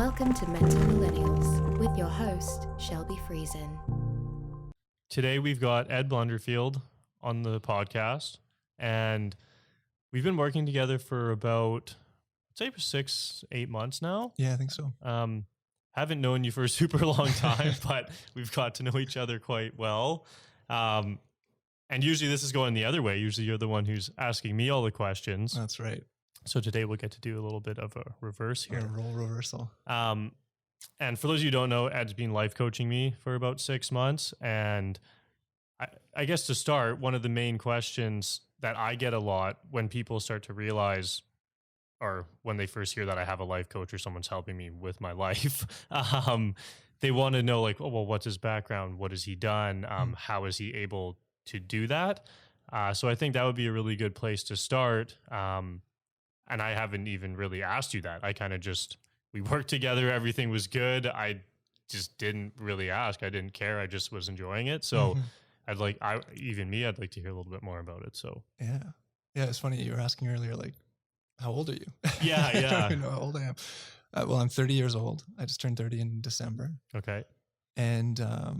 Welcome to Mental Millennials with your host, Shelby Friesen. Today we've got Ed Blunderfield on the podcast, and we've been working together for about, say, 6-8 months now. Yeah, I think so. Haven't known you for a super long time, but we've got to know each other quite well. And usually this is going the other way. Usually you're the one who's asking me all the questions. That's right. So today we'll get to do a little bit of a reverse here. A role reversal. And for those of you who don't know, Ed's been life coaching me for about 6 months. And I guess to start, one of the main questions that I get a lot when people start to realize, or when they first hear that I have a life coach or someone's helping me with my life, they want to know, like, oh, well, what's his background? What has he done? How is he able to do that? So I think that would be a really good place to start. And I haven't even really asked you that. I kind of we worked together. Everything was good. I just didn't really ask. I didn't care. I just was enjoying it. So I'd like to hear a little bit more about it. So yeah. It's funny. You were asking earlier, like, how old are you? Yeah. I don't even know how old I am. Well, I'm 30 years old. I just turned 30 in December. Okay. And, I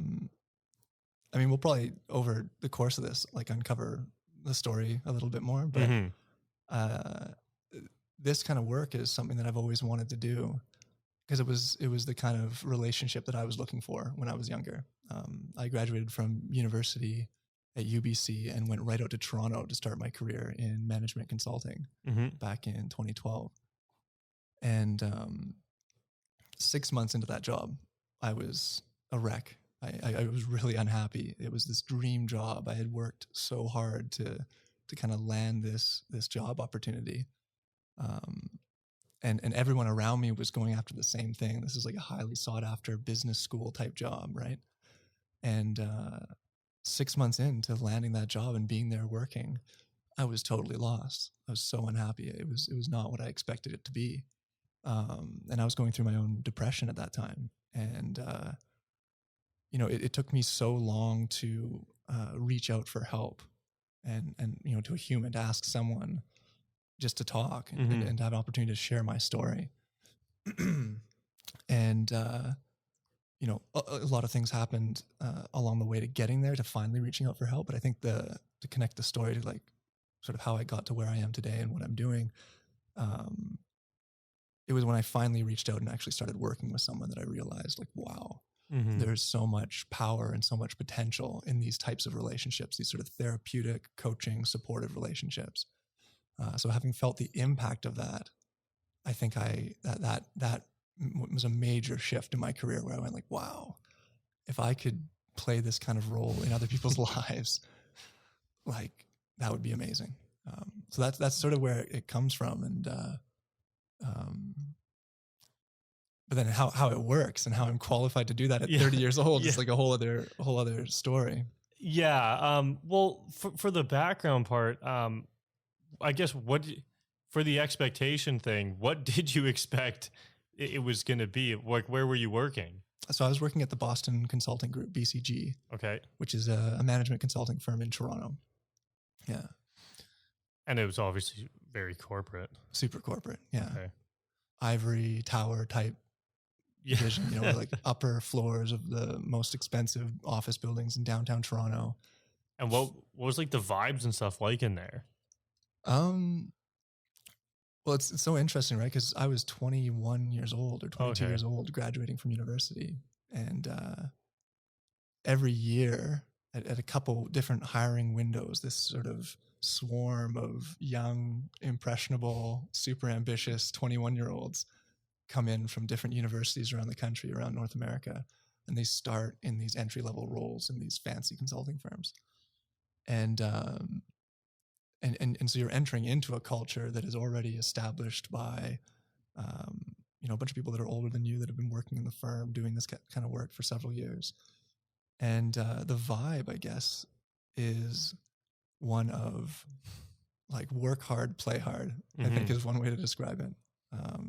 mean, we'll probably over the course of this, like, uncover the story a little bit more, but, this kind of work is something that I've always wanted to do because it was the kind of relationship that I was looking for when I was younger. I graduated from university at UBC and went right out to Toronto to start my career in management consulting back in 2012. And 6 months into that job, I was a wreck. I was really unhappy. It was this dream job. I had worked so hard to kind of land this job opportunity. And everyone around me was going after the same thing. This is like a highly sought after business school type job, right? And 6 months into landing that job and being there working, I was totally lost. I was so unhappy. It was not what I expected it to be. And I was going through my own depression at that time. And it took me so long to reach out for help and to a human, to ask someone just to talk and have an opportunity to share my story. And, a lot of things happened along the way to getting there, to finally reaching out for help. But I think to connect the story to, like, sort of how I got to where I am today and what I'm doing, it was when I finally reached out and actually started working with someone that I realized, like, wow, there's so much power and so much potential in these types of relationships, these sort of therapeutic, coaching, supportive relationships. So having felt the impact of that, I think that was a major shift in my career where I went, like, wow, if I could play this kind of role in other people's lives, like, that would be amazing. So that's sort of where it comes from. And, but then how it works and how I'm qualified to do that at 30 years old is like a whole other story. Yeah. Well, for the background part, I guess for the expectation thing, what did you expect it was going to be? Like, where were you working? So I was working at the Boston Consulting Group, BCG. Okay. Which is a management consulting firm in Toronto. Yeah. And it was obviously very corporate. Super corporate. Yeah. Okay. Ivory tower type division, like upper floors of the most expensive office buildings in downtown Toronto. And what was, like, the vibes and stuff like in there? Well, it's so interesting, right? Because I was 21 years old or 22 years old, graduating from university. And every year at a couple different hiring windows, this sort of swarm of young, impressionable, super ambitious 21-year-olds come in from different universities around the country, around North America. And they start in these entry-level roles in these fancy consulting firms. And so you're entering into a culture that is already established by, a bunch of people that are older than you that have been working in the firm doing this kind of work for several years. And the vibe, I guess, is one of, like, work hard, play hard, I think is one way to describe it.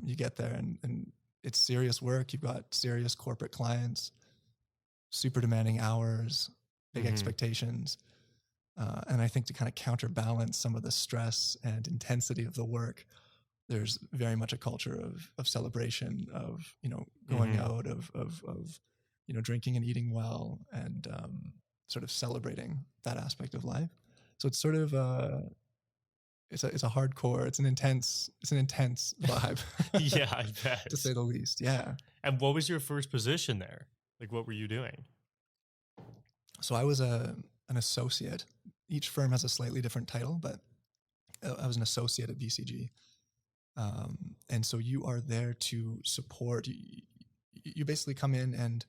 You get there and it's serious work. You've got serious corporate clients, super demanding hours, big expectations. And I think to kind of counterbalance some of the stress and intensity of the work, there's very much a culture of celebration, of, going out, of drinking and eating well, and sort of celebrating that aspect of life. So it's sort of it's a hardcore, it's an intense vibe. Yeah, I bet. To say the least. Yeah. And what was your first position there? Like, what were you doing? So I was an associate. Each firm has a slightly different title, but I was an associate at BCG. And so you are there to support. You basically come in and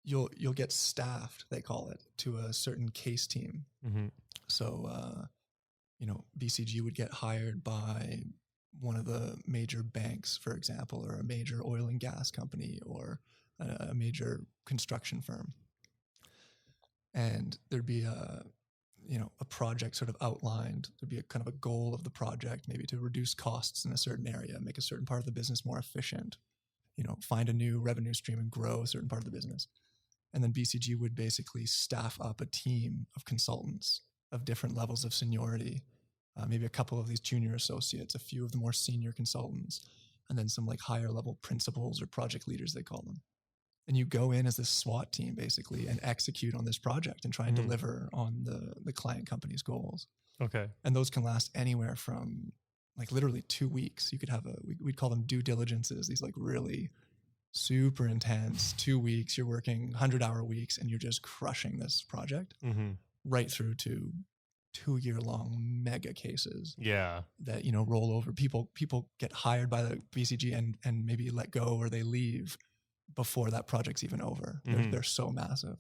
you'll get staffed, they call it, to a certain case team. Mm-hmm. So, BCG would get hired by one of the major banks, for example, or a major oil and gas company, or a major construction firm. And there'd be a project sort of outlined. There'd be a kind of a goal of the project, maybe to reduce costs in a certain area, make a certain part of the business more efficient, find a new revenue stream and grow a certain part of the business. And then BCG would basically staff up a team of consultants of different levels of seniority, maybe a couple of these junior associates, a few of the more senior consultants, and then some like higher level principals or project leaders, they call them. And you go in as this SWAT team basically and execute on this project and try and deliver on the client company's goals. Okay. And those can last anywhere from like literally 2 weeks. You could have we'd call them due diligences, these like really super intense 2 weeks. You're working 100-hour weeks and you're just crushing this project right through to 2-year-long mega cases. Yeah. That, roll over. People get hired by the BCG and maybe let go, or they leave before that project's even over. They're so massive.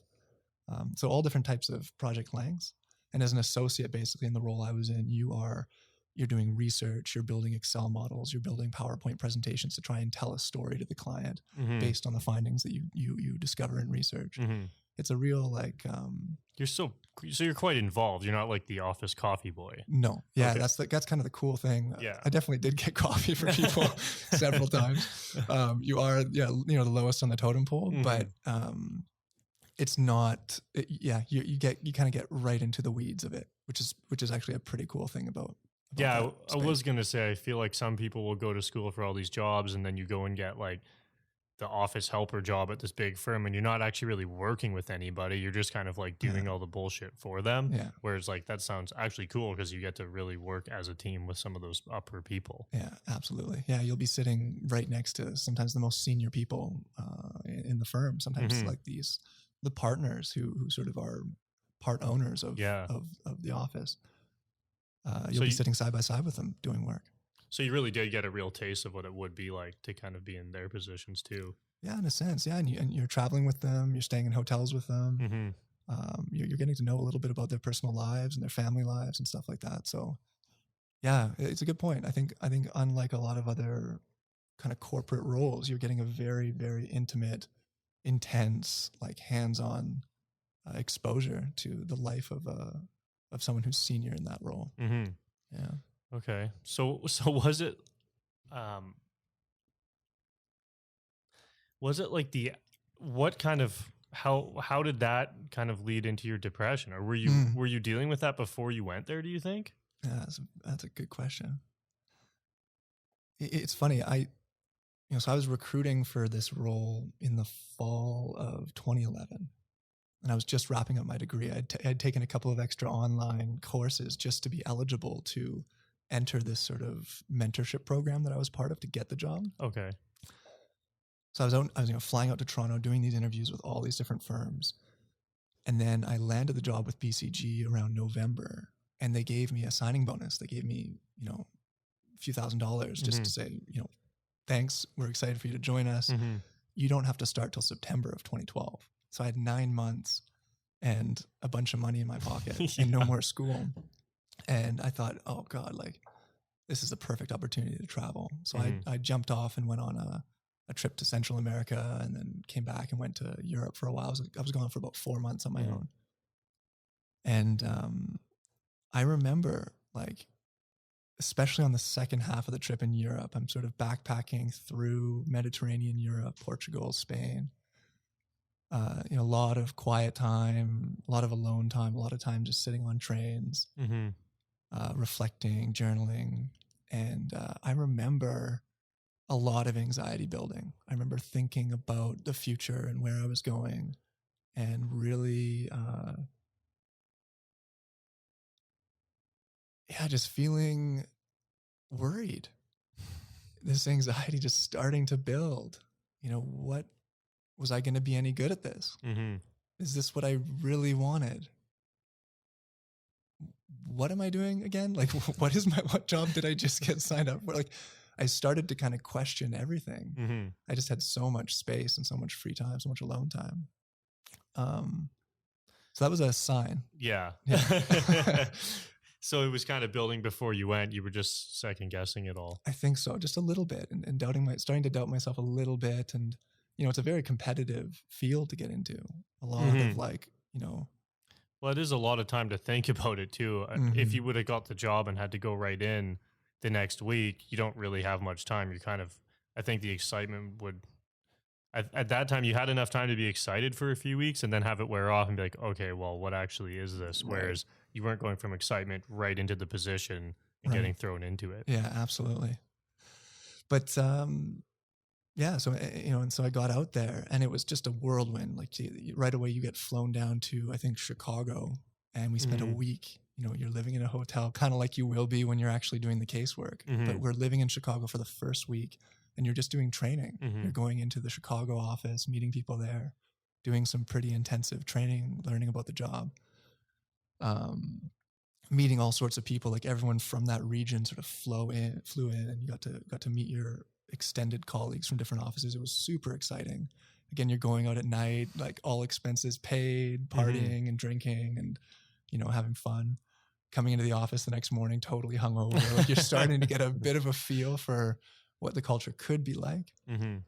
So all different types of project lengths. And as an associate, basically in the role I was in, you're doing research, you're building Excel models, you're building PowerPoint presentations to try and tell a story to the client based on the findings that you discover in research. It's a real like so you're quite involved. You're not like the office coffee boy. No. Yeah, Okay. that's kind of the cool thing. Yeah. I definitely did get coffee for people several times. You are the lowest on the totem pole, but it's not you kind of get right into the weeds of it, which is actually a pretty cool thing about yeah, I was going to say, I feel like some people will go to school for all these jobs and then you go and get like the office helper job at this big firm and you're not actually really working with anybody. You're just kind of like doing all the bullshit for them. Yeah. Whereas like that sounds actually cool because you get to really work as a team with some of those upper people. Yeah, absolutely. Yeah, you'll be sitting right next to sometimes the most senior people in the firm. Sometimes like the partners who sort of are part owners of the office. You'll be sitting side by side with them doing work. So you really did get a real taste of what it would be like to kind of be in their positions too. Yeah, in a sense. Yeah, and you're traveling with them. You're staying in hotels with them. You're getting to know a little bit about their personal lives and their family lives and stuff like that. So, yeah, it's a good point. I think unlike a lot of other kind of corporate roles, you're getting a very, very intimate, intense, like hands-on exposure to the life of someone who's senior in that role. Yeah. Okay. So was it like what kind of, how did that kind of lead into your depression, or were you dealing with that before you went there, do you think? Yeah, that's a good question. It's funny. So I was recruiting for this role in the fall of 2011. And I was just wrapping up my degree. I'd taken a couple of extra online courses just to be eligible to enter this sort of mentorship program that I was part of to get the job. Okay. So I was flying out to Toronto, doing these interviews with all these different firms. And then I landed the job with BCG around November, and they gave me a signing bonus. They gave me, a few $1,000s just to say, thanks, we're excited for you to join us. You don't have to start till September of 2012. So I had 9 months and a bunch of money in my pocket and no more school. And I thought, oh God, like this is the perfect opportunity to travel. So I jumped off and went on a trip to Central America, and then came back and went to Europe for a while. I was gone for about 4 months on my own. And I remember, like, especially on the second half of the trip in Europe, I'm sort of backpacking through Mediterranean Europe, Portugal, Spain. A lot of quiet time, a lot of alone time, a lot of time just sitting on trains, reflecting, journaling. And I remember a lot of anxiety building. I remember thinking about the future and where I was going, and really, just feeling worried. This anxiety just starting to build. What was I going to be any good at this? Mm-hmm. Is this what I really wanted? What am I doing again? Like, what job did I just get signed up for? Like, I started to kind of question everything. Mm-hmm. I just had so much space and so much free time, so much alone time. So that was a sign. Yeah. So it was kind of building before you went. You were just second guessing it all. I think so, just a little bit, and starting to doubt myself a little bit. And it's a very competitive field to get into. A lot of Well, it is a lot of time to think about it too. If you would have got the job and had to go right in the next week, you don't really have much time. You're kind of, I think the excitement would, at that time, you had enough time to be excited for a few weeks and then have it wear off and be like, okay, well, what actually is this? Right. Whereas you weren't going from excitement right into the position and getting thrown into it. Yeah, absolutely. But yeah, so and so I got out there, and it was just a whirlwind. Like right away, you get flown down to, I think, Chicago, and we spent a week. You're living in a hotel, kind of like you will be when you're actually doing the casework. But we're living in Chicago for the first week, and you're just doing training. You're going into the Chicago office, meeting people there, doing some pretty intensive training, learning about the job. Meeting all sorts of people, like everyone from that region sort of flew in, and you got to meet your extended colleagues from different offices. It was super exciting. Again, you're going out at night, like all expenses paid, partying and drinking and, having fun. Coming into the office the next morning, totally hungover. Like you're starting to get a bit of a feel for what the culture could be like. And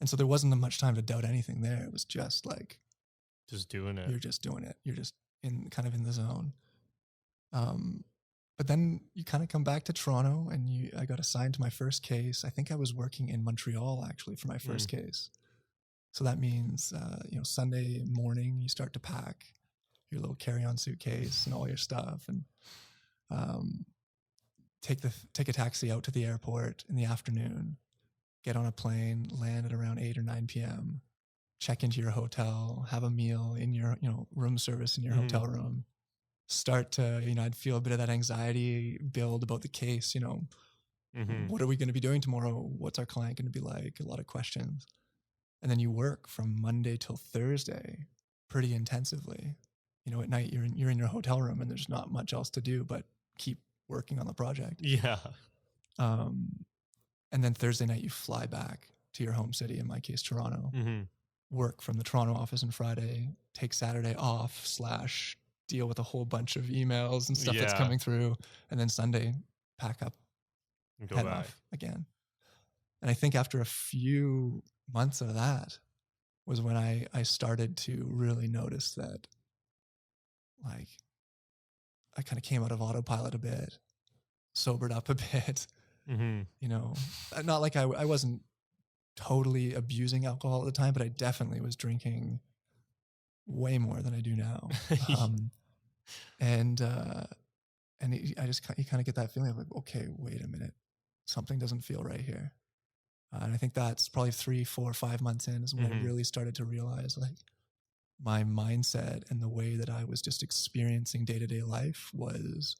so there wasn't much time to doubt anything there. It was just like, just doing it. You're just doing it. You're just in the zone. But then you kind of come back to Toronto, and I got assigned to my first case. I think I was working in Montreal actually for my first case. So that means, Sunday morning you start to pack your little carry-on suitcase and all your stuff, and take a taxi out to the airport in the afternoon, get on a plane, land at around 8 or 9 p.m., check into your hotel, have a meal in your, room service in your hotel room, start to, I'd feel a bit of that anxiety build about the case, what are we going to be doing tomorrow? What's our client going to be like? A lot of questions. And then you work from Monday till Thursday pretty intensively. At night you're in your hotel room, and there's not much else to do but keep working on the project. Yeah. And then Thursday night you fly back to your home city, in my case, Toronto, work from the Toronto office on Friday, take Saturday off / deal with a whole bunch of emails and stuff that's coming through. And then Sunday, pack up and go head back off again. And I think after a few months of that was when I started to really notice that, like, I kind of came out of autopilot a bit, sobered up a bit, not like I wasn't totally abusing alcohol at the time, but I definitely was drinking way more than I do now. You kind of get that feeling of like, okay, wait a minute, something doesn't feel right here. And I think that's probably 3, 4, 5 months in is when I really started to realize, like, my mindset and the way that I was just experiencing day-to-day life was,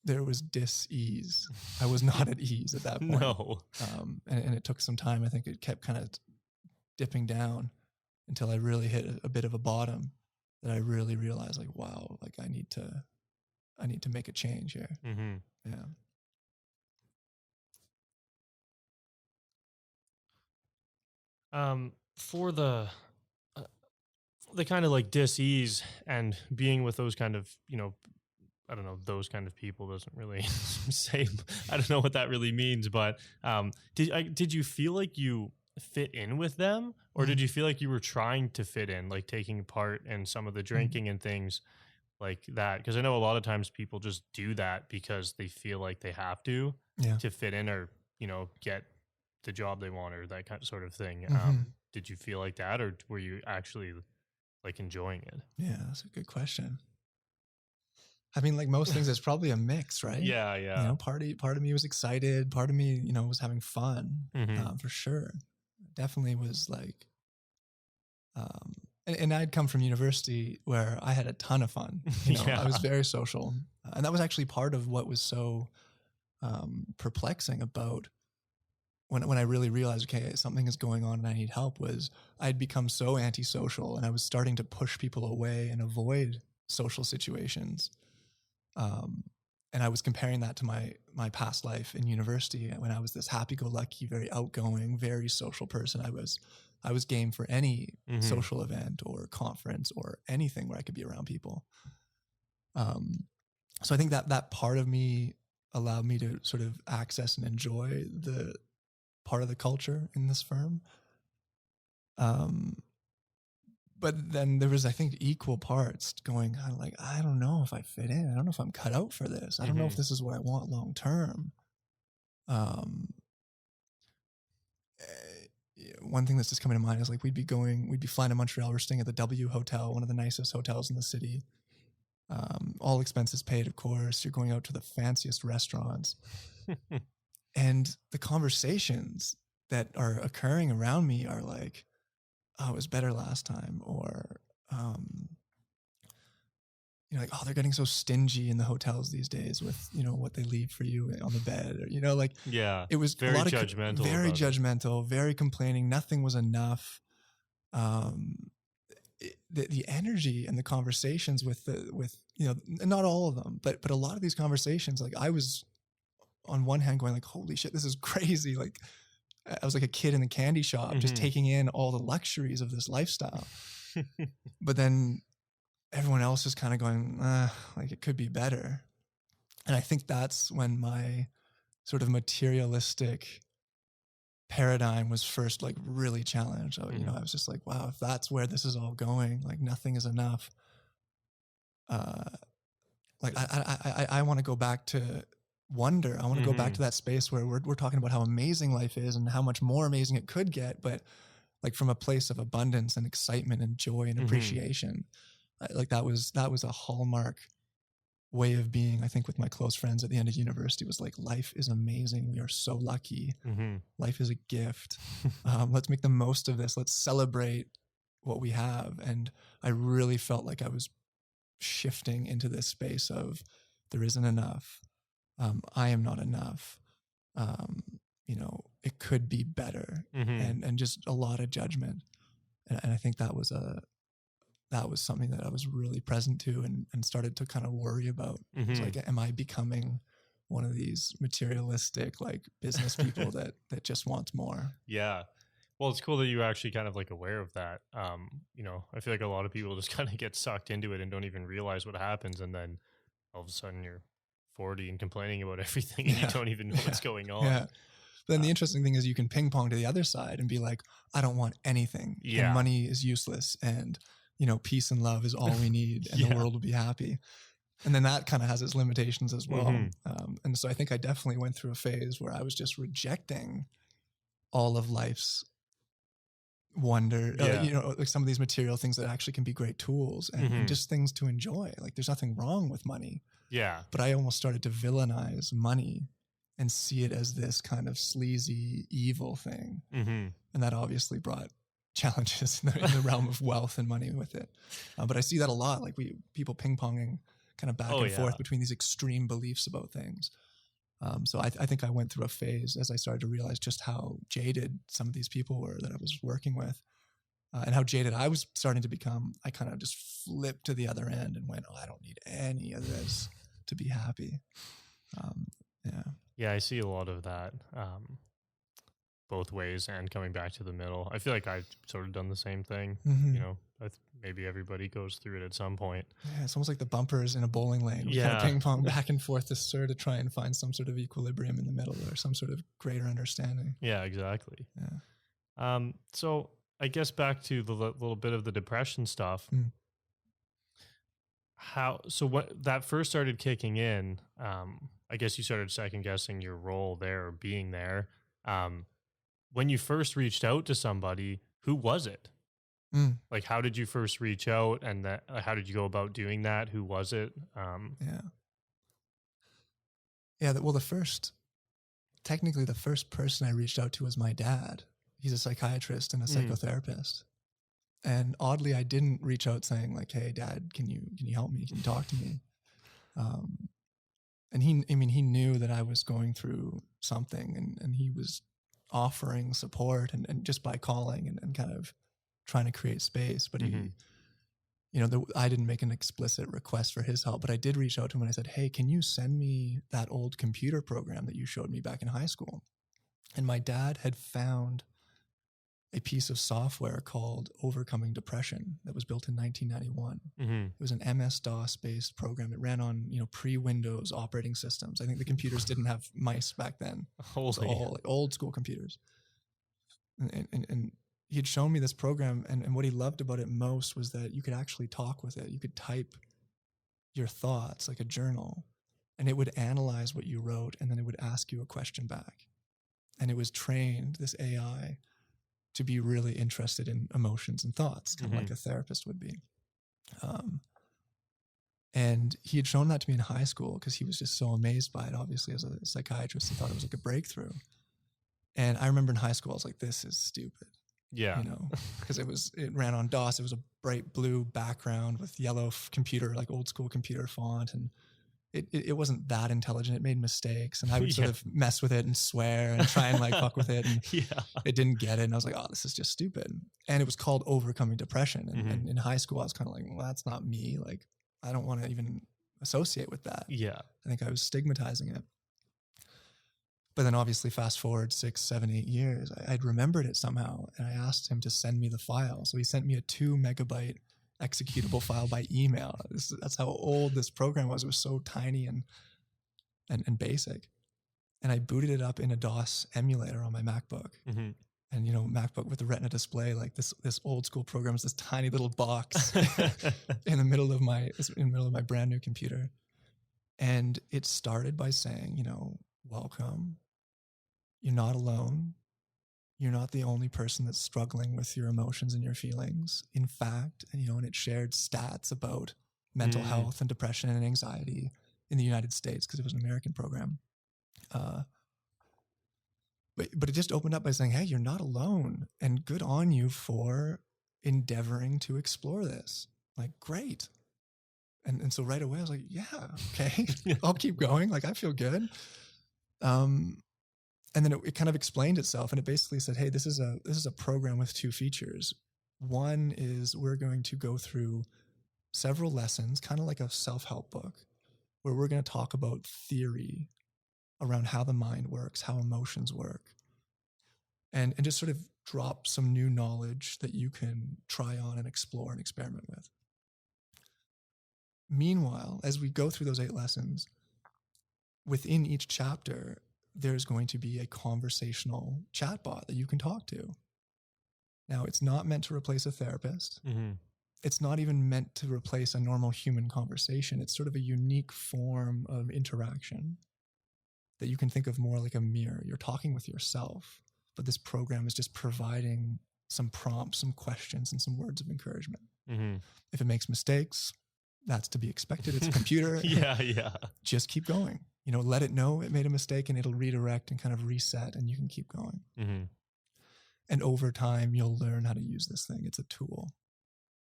there was dis-ease. I was not at ease at that point. No. And it took some time. I think it kept kind of dipping down until I really hit a bit of a bottom, that I really realized, like, wow, like I need to make a change here. Yeah. For the kind of like dis-ease and being with those kind of, I don't know, those kind of people doesn't really say, I don't know what that really means, but did you feel like you fit in with them, or did you feel like you were trying to fit in, like taking part in some of the drinking and things like that? Because I know a lot of times people just do that because they feel like they have to fit in, or, get the job they want, or that kind of sort of thing. Did you feel like that, or were you actually like enjoying it? Yeah, that's a good question. I mean, like most things, it's probably a mix, right? Yeah, yeah. You know, part of me was excited. Part of me, you know, was having fun, for sure. Definitely was like, and I'd come from university where I had a ton of fun. You know, I was very social, and that was actually part of what was so perplexing about when I really realized, okay, something is going on and I need help. Was I'd become so antisocial, and I was starting to push people away and avoid social situations. And I was comparing that to my past life in university when I was this happy-go-lucky, very outgoing, very social person. I was game for any social event or conference or anything where I could be around people. So I think that part of me allowed me to sort of access and enjoy the part of the culture in this firm. But then there was, I think, equal parts going kind of like, I don't know if I fit in. I don't know if I'm cut out for this. I don't know if this is what I want long term. One thing that's just coming to mind is like we'd be flying to Montreal. We're staying at the W Hotel, one of the nicest hotels in the city. All expenses paid, of course. You're going out to the fanciest restaurants. And the conversations that are occurring around me are like, oh, it was better last time, or you know, like, oh, they're getting so stingy in the hotels these days with, you know, what they leave for you on the bed, or, you know, like, it was very judgmental, very judgmental, very complaining. Nothing was enough. The energy and the conversations with you know, not all of them, but a lot of these conversations, like I was on one hand going like, holy shit, this is crazy. Like, I was like a kid in the candy shop, just taking in all the luxuries of this lifestyle. But then everyone else is kind of going, like it could be better. And I think that's when my sort of materialistic paradigm was first like really challenged. So, you know, I was just like, wow, if that's where this is all going, like nothing is enough. Like I want to go back to wonder. I want to go back to that space where we're talking about how amazing life is and how much more amazing it could get, but like from a place of abundance and excitement and joy and appreciation. Like that was a hallmark way of being, I think, with my close friends at the end of university, was like, life is amazing. We are so lucky. Life is a gift. Let's make the most of this. Let's celebrate what we have. And I really felt like I was shifting into this space of there isn't enough. I am not enough. You know, it could be better, and just a lot of judgment. And I think that was something that I was really present to and started to kind of worry about. It's like, am I becoming one of these materialistic, like business people that just wants more? Yeah. Well, it's cool that you're actually kind of like aware of that. You know, I feel like a lot of people just kind of get sucked into it and don't even realize what happens. And then all of a sudden you're 40 and complaining about everything and you don't even know what's going on. Yeah. Then the interesting thing is you can ping pong to the other side and be like, I don't want anything. And money is useless. And, you know, peace and love is all we need, and the world will be happy. And then that kind of has its limitations as well. And so I think I definitely went through a phase where I was just rejecting all of life's wonder, you know, like some of these material things that actually can be great tools and just things to enjoy. Like there's nothing wrong with money. Yeah. But I almost started to villainize money and see it as this kind of sleazy, evil thing. And that obviously brought challenges in the realm of wealth and money with it. But I see that a lot, like people ping-ponging kind of back and forth between these extreme beliefs about things. So I think I went through a phase as I started to realize just how jaded some of these people were that I was working with, and how jaded I was starting to become. I kind of just flipped to the other end and went, oh, I don't need any of this to be happy. Yeah, I see a lot of that both ways and coming back to the middle. I feel like I've sort of done the same thing. You know, maybe everybody goes through it at some point. Yeah, it's almost like the bumpers in a bowling lane. We kind of ping pong back and forth to sort of try and find some sort of equilibrium in the middle or some sort of greater understanding. Yeah, exactly. Yeah. So I guess back to the little bit of the depression stuff. What that first started kicking in, I guess you started second guessing your role there, or being there. When you first reached out to somebody, who was it? Mm. Like, how did you first reach out, and how did you go about doing that? Who was it? Yeah. Yeah. Technically, the first person I reached out to was my dad. He's a psychiatrist and a psychotherapist. And oddly, I didn't reach out saying like, "Hey, Dad, can you help me? Can you talk to me?" And he knew that I was going through something, and he was offering support, and just by calling and kind of trying to create space. But he, I didn't make an explicit request for his help, but I did reach out to him and I said, "Hey, can you send me that old computer program that you showed me back in high school?" And my dad had found a piece of software called Overcoming Depression that was built in 1991. It was an MS-DOS based program. It ran on, pre-Windows operating systems. I think the computers didn't have mice back then. It was all like old school computers. And he had shown me this program, and what he loved about it most was that you could actually talk with it. You could type your thoughts like a journal, and it would analyze what you wrote, and then it would ask you a question back. And it was trained, this AI, to be really interested in emotions and thoughts, kind of like a therapist would be. And he had shown that to me in high school because he was just so amazed by it. Obviously, as a psychiatrist, he thought it was like a breakthrough. And I remember in high school, I was like, this is stupid. Yeah. Because it ran on DOS. It was a bright blue background with yellow computer, like old school computer font. And it wasn't that intelligent. It made mistakes, and I would sort of mess with it and swear and try and like fuck with it. And it didn't get it. And I was like, oh, this is just stupid. And it was called Overcoming Depression. And in high school, I was kind of like, well, that's not me. Like, I don't want to even associate with that. Yeah. I think I was stigmatizing it. But then obviously fast forward 6, 7, 8 years, I'd remembered it somehow. And I asked him to send me the file. So he sent me a 2 megabyte executable file by email. That's how old this program was. It was so tiny and basic. And I booted it up in a DOS emulator on my MacBook. And MacBook with the Retina display, like this old school program is this tiny little box in the middle of my brand new computer. And it started by saying, welcome. You're not alone. You're not the only person that's struggling with your emotions and your feelings. In fact, and it shared stats about mental health and depression and anxiety in the United States because it was an American program. But it just opened up by saying, hey, you're not alone, and good on you for endeavoring to explore this. Like, great. And so right away I was like, yeah, okay, I'll keep going. Like, I feel good. And then it kind of explained itself, and it basically said, hey, this is a program with 2 features. One is we're going to go through several lessons, kind of like a self-help book, where we're going to talk about theory around how the mind works, how emotions work, and just sort of drop some new knowledge that you can try on and explore and experiment with. Meanwhile, as we go through those 8 lessons, within each chapter, there's going to be a conversational chatbot that you can talk to. Now, it's not meant to replace a therapist. It's not even meant to replace a normal human conversation. It's sort of a unique form of interaction that you can think of more like a mirror. You're talking with yourself, but this program is just providing some prompts, some questions, and some words of encouragement. If it makes mistakes, that's to be expected. It's a computer. Just keep going. Let it know it made a mistake, and it'll redirect and kind of reset, and you can keep going. And over time, you'll learn how to use this thing. It's a tool,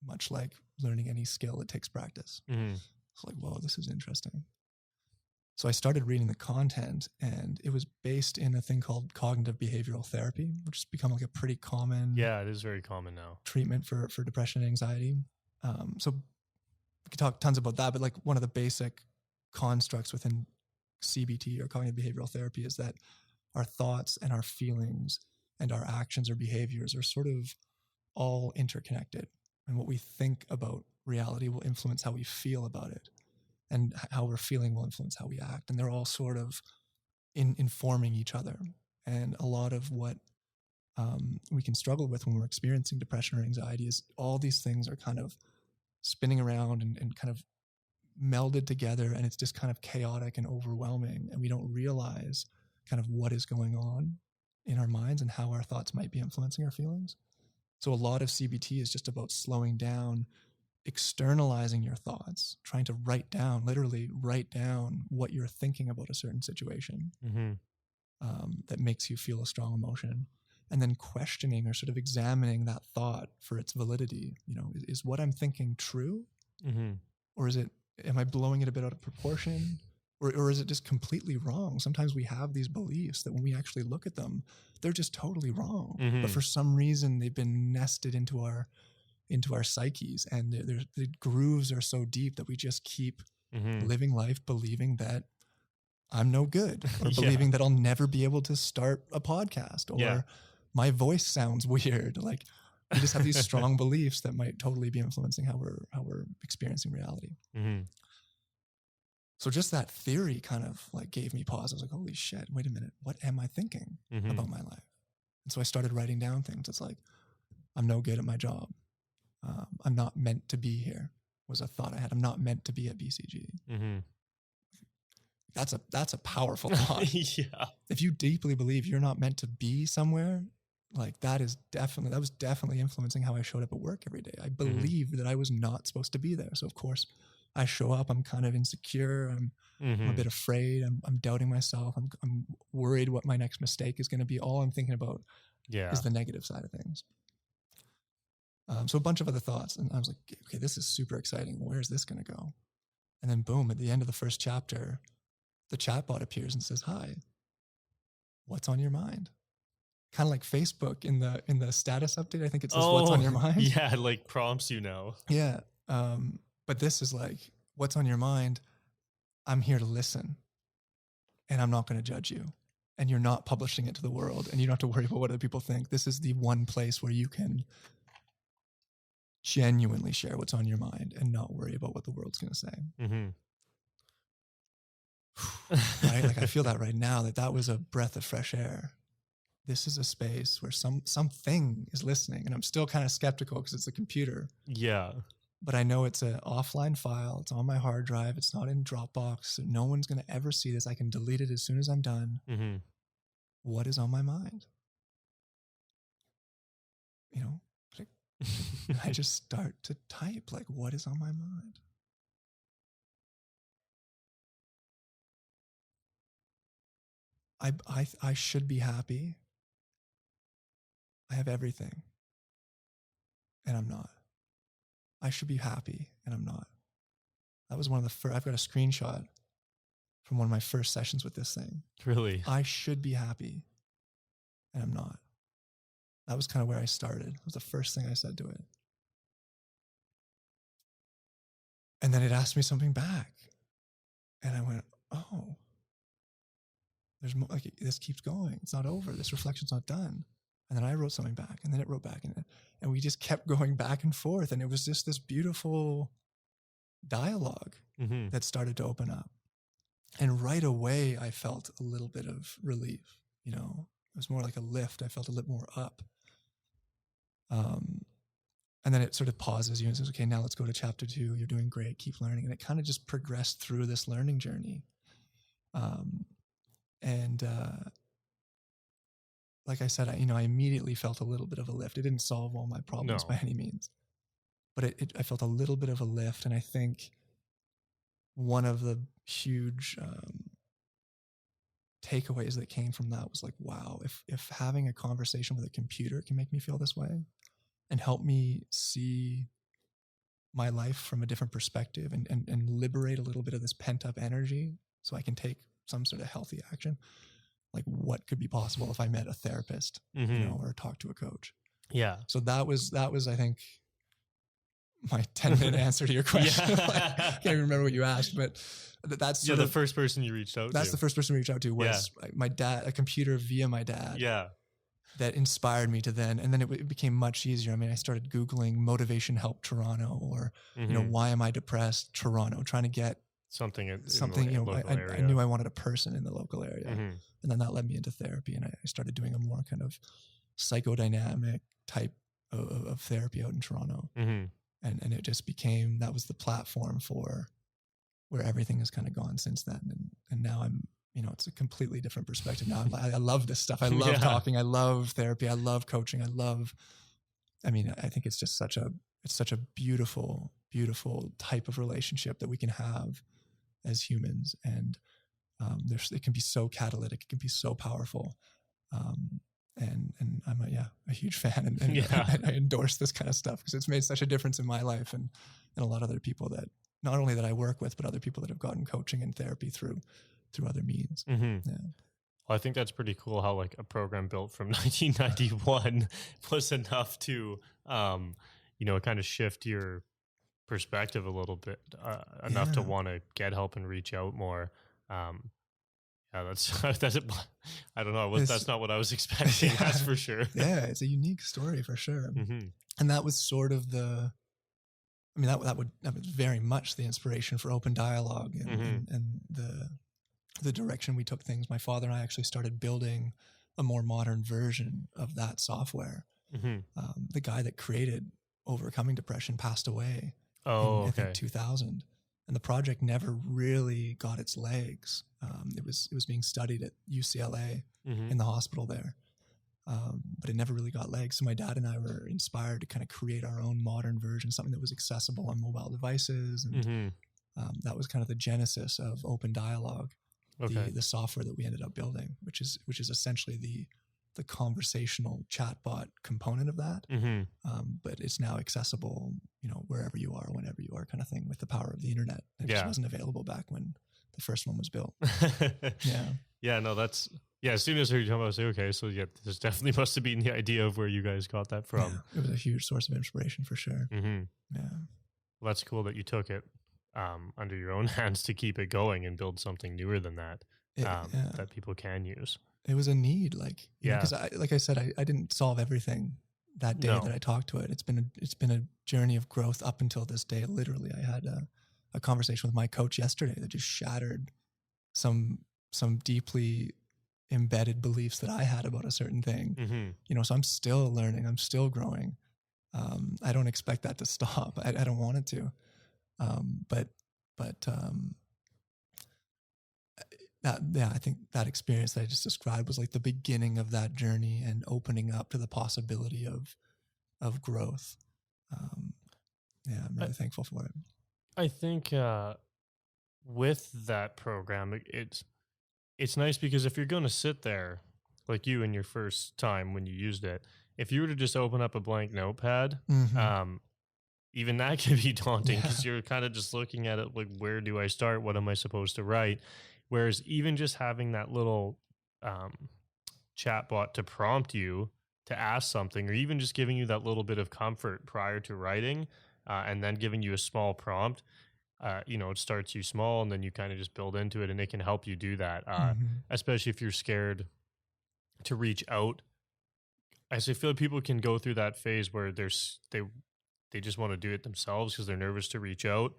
much like learning any skill. It takes practice. It's like, whoa, this is interesting. So I started reading the content, and it was based in a thing called cognitive behavioral therapy, which has become like a pretty common it is very common now treatment for depression and anxiety. So we could talk tons about that, but like one of the basic constructs within CBT, or cognitive behavioral therapy, is that our thoughts and our feelings and our actions or behaviors are sort of all interconnected. And what we think about reality will influence how we feel about it. And how we're feeling will influence how we act. And they're all sort of informing each other. And a lot of what we can struggle with when we're experiencing depression or anxiety is all these things are kind of spinning around and kind of melded together, and it's just kind of chaotic and overwhelming, and we don't realize kind of what is going on in our minds and how our thoughts might be influencing our feelings. So a lot of CBT is just about slowing down, externalizing your thoughts, trying to literally write down what you're thinking about a certain situation that makes you feel a strong emotion, and then questioning or sort of examining that thought for its validity. You know, is what I'm thinking true? Or am I blowing it a bit out of proportion? Or is it just completely wrong? Sometimes we have these beliefs that when we actually look at them, they're just totally wrong. But for some reason, they've been nested into our psyches, and the grooves are so deep that we just keep living life believing that I'm no good, or believing that I'll never be able to start a podcast, or my voice sounds weird. Like, we just have these strong beliefs that might totally be influencing how we're experiencing reality. So just that theory kind of like gave me pause. I was like, holy shit, wait a minute. What am I thinking about my life? And so I started writing down things. It's like, I'm no good at my job. I'm not meant to be here, was a thought I had. I'm not meant to be at BCG. That's a powerful thought. If you deeply believe you're not meant to be somewhere, like that was definitely influencing how I showed up at work every day. I believed that I was not supposed to be there. So of course I show up, I'm kind of insecure. I'm a bit afraid. I'm doubting myself. I'm worried what my next mistake is going to be. All I'm thinking about is the negative side of things. So a bunch of other thoughts. And I was like, okay, this is super exciting. Where's this going to go? And then boom, at the end of the first chapter, the chatbot appears and says, hi, what's on your mind? Kind of like Facebook in the status update. I think it says, what's on your mind? Yeah, like prompts you now. Yeah. But this is like, what's on your mind? I'm here to listen, and I'm not going to judge you, and you're not publishing it to the world, and you don't have to worry about what other people think. This is the one place where you can genuinely share what's on your mind and not worry about what the world's going to say. Right? Like, I feel that right now, that was a breath of fresh air. This is a space where something is listening, and I'm still kind of skeptical because it's a computer. Yeah. But I know it's an offline file. It's on my hard drive. It's not in Dropbox. So no one's going to ever see this. I can delete it as soon as I'm done. What is on my mind? You know, like, I just start to type, like, what is on my mind? I should be happy. I have everything, and I'm not. I should be happy, and I'm not. That was one of the first. I've got a screenshot from one of my first sessions with this thing. Really? I should be happy, and I'm not. That was kind of where I started. It was the first thing I said to it. And then it asked me something back, and I went, oh, there's more, like, this keeps going. It's not over. This reflection's not done. And then I wrote something back, and then it wrote back, and we just kept going back and forth. And it was just this beautiful dialogue that started to open up. And right away, I felt a little bit of relief. You know, it was more like a lift. I felt a little more up. And then it sort of pauses you and says, okay, now let's go to chapter 2. You're doing great. Keep learning. And it kind of just progressed through this learning journey. Like I said, I immediately felt a little bit of a lift. It didn't solve all my problems by any means, but I felt a little bit of a lift. And I think one of the huge takeaways that came from that was like, wow, if having a conversation with a computer can make me feel this way and help me see my life from a different perspective and liberate a little bit of this pent up energy so I can take some sort of healthy action. Like, what could be possible if I met a therapist, you know, or talked to a coach? Yeah. So that was, I think, my 10-minute answer to your question. Like, I can't even remember what you asked, but that's the first person you reached out to. That's the first person we reached out to was my dad, a computer via my dad. Yeah. That inspired me to then, and then it became much easier. I mean, I started Googling motivation help Toronto, or, you know, why am I depressed Toronto, trying to get something, you know, I knew I wanted a person in the local area. And then that led me into therapy, and I started doing a more kind of psychodynamic type of therapy out in Toronto. And it just became, that was the platform for where everything has kind of gone since then. And now I'm, you know, it's a completely different perspective now. I love this stuff. I love talking. I love therapy. I love coaching. I love I mean, I think it's just such a beautiful, beautiful type of relationship that we can have as humans. And it can be so catalytic. It can be so powerful. And I'm a huge fan, and Yeah. I endorse this kind of stuff because it's made such a difference in my life and a lot of other people that not only that I work with, but other people that have gotten coaching and therapy through other means. Mm-hmm. Yeah. Well, I think that's pretty cool how like a program built from 1991 was enough to, kind of shift your perspective a little bit, enough to Yeah. want to get help and reach out more. Yeah, that's I don't know. That's not what I was expecting. Yeah. That's for sure. Yeah, it's a unique story for sure. Mm-hmm. And that was sort of that was very much the inspiration for open dialogue and the direction we took things. My father and I actually started building a more modern version of that software. Mm-hmm. The guy that created Overcoming Depression passed away Oh, I think okay. 2000, and the project never really got its legs. It was being studied at UCLA Mm-hmm. in the hospital there, but it never really got legs. So my dad and I were inspired to kind of create our own modern version, something that was accessible on mobile devices, and Mm-hmm. that was kind of the genesis of Open Dialogue, Okay. the software that we ended up building, which is essentially the conversational chatbot component of that. Mm-hmm. But it's now accessible, wherever you are, whenever you are, kind of thing, with the power of the internet. It just Yeah. wasn't available back when the first one was built. Yeah. Yeah, no, that's, yeah, as soon as I heard you talking about it, I was like, okay, so yeah, this definitely must have been the idea of where you guys got that from. Yeah, it was a huge source of inspiration for sure. Mm-hmm. Yeah. Well, that's cool that you took it under your own hands to keep it going and build something newer than that, that people can use. It was a need, Yeah. because like I said, I didn't solve everything that day No. that I talked to it. It's been a journey of growth up until this day. Literally, I had a conversation with my coach yesterday that just shattered some deeply embedded beliefs that I had about a certain thing. Mm-hmm. So I'm still learning, I'm still growing. I don't expect that to stop. I don't want it to. I think that experience that I just described was like the beginning of that journey and opening up to the possibility of growth. I'm really thankful for it. I think with that program, it's nice because if you're going to sit there, like you in your first time when you used it, if you were to just open up a blank notepad, even that can be daunting because you're kind of just looking at it like, where do I start? What am I supposed to write? Whereas even just having that little chatbot to prompt you to ask something, or even just giving you that little bit of comfort prior to writing, and then giving you a small prompt, it starts you small and then you kind of just build into it, and it can help you do that, especially if you're scared to reach out. I feel like people can go through that phase where they just want to do it themselves because they're nervous to reach out.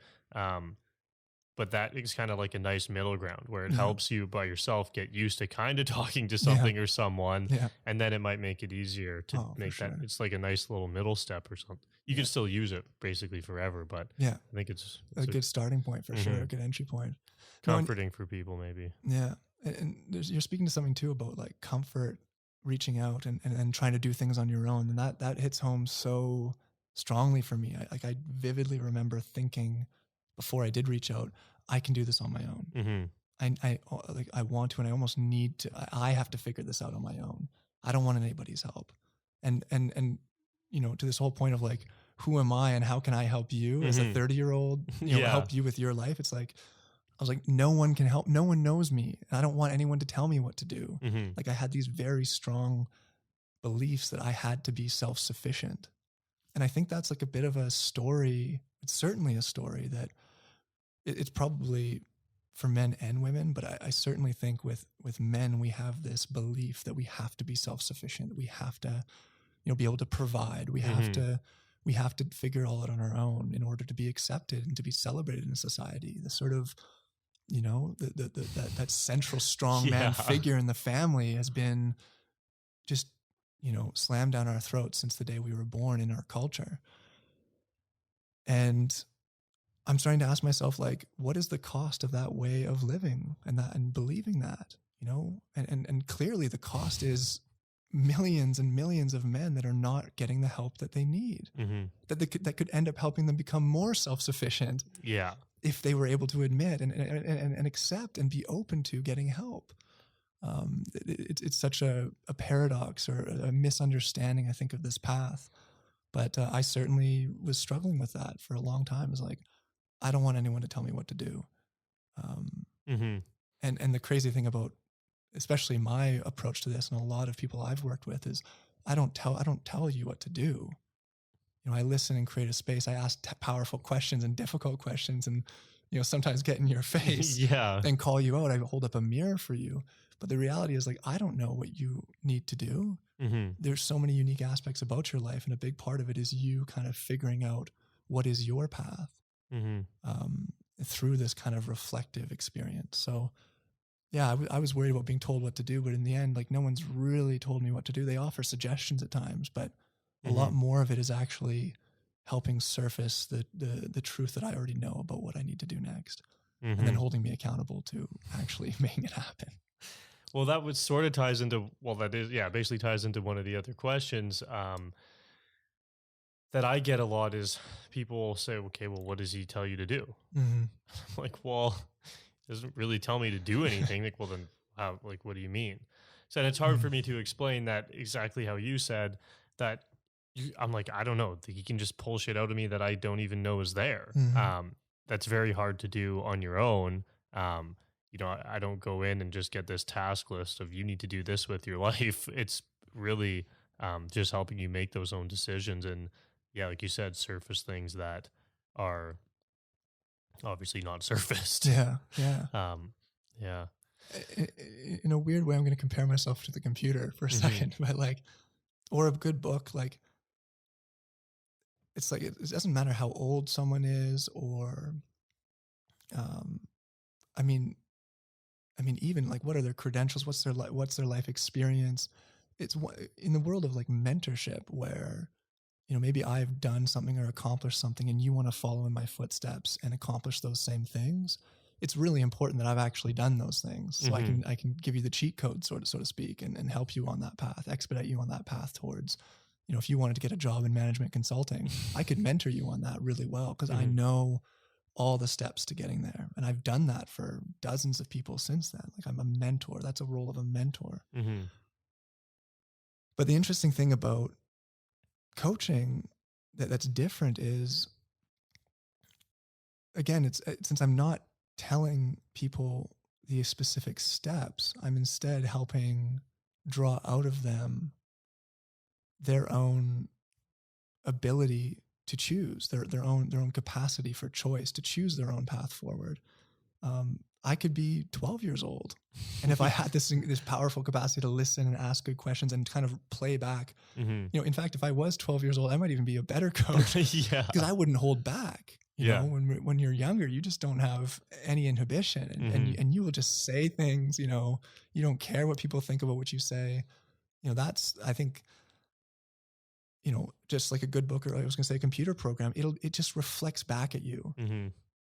But that is kind of like a nice middle ground where it helps you by yourself get used to kind of talking to something or someone, and then it might make it easier to make that. It's like a nice little middle step or something. You can still use it basically forever, but I think it's a good starting point for sure, a good entry point. Comforting for people maybe. Yeah. And you're speaking to something too about like comfort, reaching out and trying to do things on your own. And that hits home so strongly for me. I vividly remember thinking before I did reach out, I can do this on my own. I want to, and I almost need to. I have to figure this out on my own. I don't want anybody's help. And to this whole point of like, who am I and how can I help you as a 30-year-old? Help you with your life. It's like, I was like, no one can help. No one knows me. And I don't want anyone to tell me what to do. Like I had these very strong beliefs that I had to be self-sufficient. And I think that's like a bit of a story. It's certainly a story that it's probably for men and women, but I certainly think with men, we have this belief that we have to be self-sufficient, that we have to, be able to provide. We have to figure it all out on our own in order to be accepted and to be celebrated in society. The sort of, that central strong man figure in the family has been just, slammed down our throats since the day we were born in our culture. And I'm starting to ask myself, like, what is the cost of that way of living and believing that, and clearly the cost is millions and millions of men that are not getting the help that they need, that could end up helping them become more self-sufficient. Yeah. If they were able to admit and accept and be open to getting help. It's such a paradox or a misunderstanding, I think, of this path. But I certainly was struggling with that for a long time. It's like, I don't want anyone to tell me what to do. And the crazy thing about, especially my approach to this, and a lot of people I've worked with, is I don't tell you what to do. You know, I listen and create a space. I ask powerful questions and difficult questions, and sometimes get in your face, and call you out. I hold up a mirror for you. But the reality is, like, I don't know what you need to do. There's so many unique aspects about your life, and a big part of it is you kind of figuring out what is your path through this kind of reflective experience. So, yeah, I was worried about being told what to do, but in the end, like, no one's really told me what to do. They offer suggestions at times, but a lot more of it is actually helping surface the truth that I already know about what I need to do next, and then holding me accountable to actually making it happen. Well, that would sort of ties into, basically ties into one of the other questions that I get a lot is people say, okay, well, what does he tell you to do? I'm like, well, he doesn't really tell me to do anything. Like, well, then how, like, what do you mean? So, and it's hard for me to explain that exactly how you said that. I'm like, I don't know. He can just pull shit out of me that I don't even know is there. That's very hard to do on your own. I don't go in and just get this task list of you need to do this with your life. It's really just helping you make those own decisions. And yeah, like you said, surface things that are obviously not surfaced. Yeah. Yeah. In a weird way, I'm going to compare myself to the computer for a second, but like, or a good book, like, it's like, it doesn't matter how old someone is, or, I mean, even like, what are their credentials? What's their life experience? It's in the world of like mentorship, where, maybe I've done something or accomplished something, and you want to follow in my footsteps and accomplish those same things. It's really important that I've actually done those things, so I can give you the cheat code, so to speak, and help you on that path, expedite you on that path towards, if you wanted to get a job in management consulting, I could mentor you on that really well, because I know all the steps to getting there. And I've done that for dozens of people since then. Like, I'm a mentor. That's a role of a mentor. But the interesting thing about coaching that's different is, again, it's since I'm not telling people the specific steps, I'm instead helping draw out of them their own ability to choose, their own capacity for choice, to choose their own path forward. I could be 12 years old, and if I had this powerful capacity to listen and ask good questions and kind of play back, in fact, if I was 12 years old, I might even be a better coach, because I wouldn't hold back. You know, when you're younger, you just don't have any inhibition, and you will just say things. You don't care what people think about what you say. That's, I think, just like a good book, or I was going to say a computer program, it just reflects back at you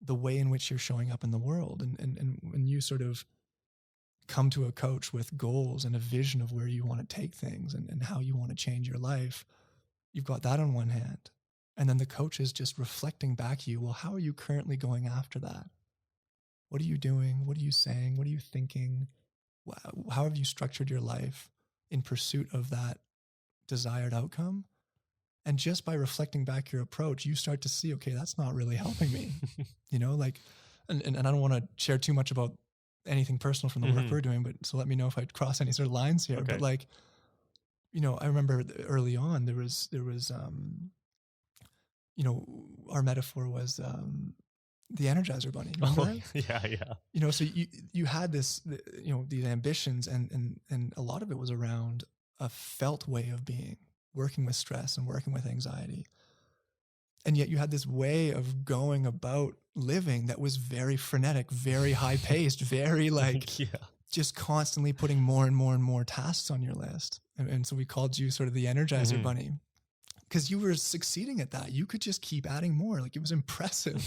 the way in which you're showing up in the world. And when you sort of come to a coach with goals and a vision of where you want to take things and how you want to change your life, you've got that on one hand. And then the coach is just reflecting back at you, well, how are you currently going after that? What are you doing? What are you saying? What are you thinking? How have you structured your life in pursuit of that desired outcome? And just by reflecting back your approach, you start to see, okay, that's not really helping me. And I don't want to share too much about anything personal from the work we're doing, but so let me know if I cross any sort of lines here. Okay. But I remember early on, there was our metaphor was the Energizer Bunny. Remember? Yeah. So you had this, these ambitions, and a lot of it was around a felt way of being, working with stress and working with anxiety. And yet you had this way of going about living that was very frenetic, very high paced, very just constantly putting more and more and more tasks on your list. And so we called you sort of the Energizer Bunny, because you were succeeding at that. You could just keep adding more. Like, it was impressive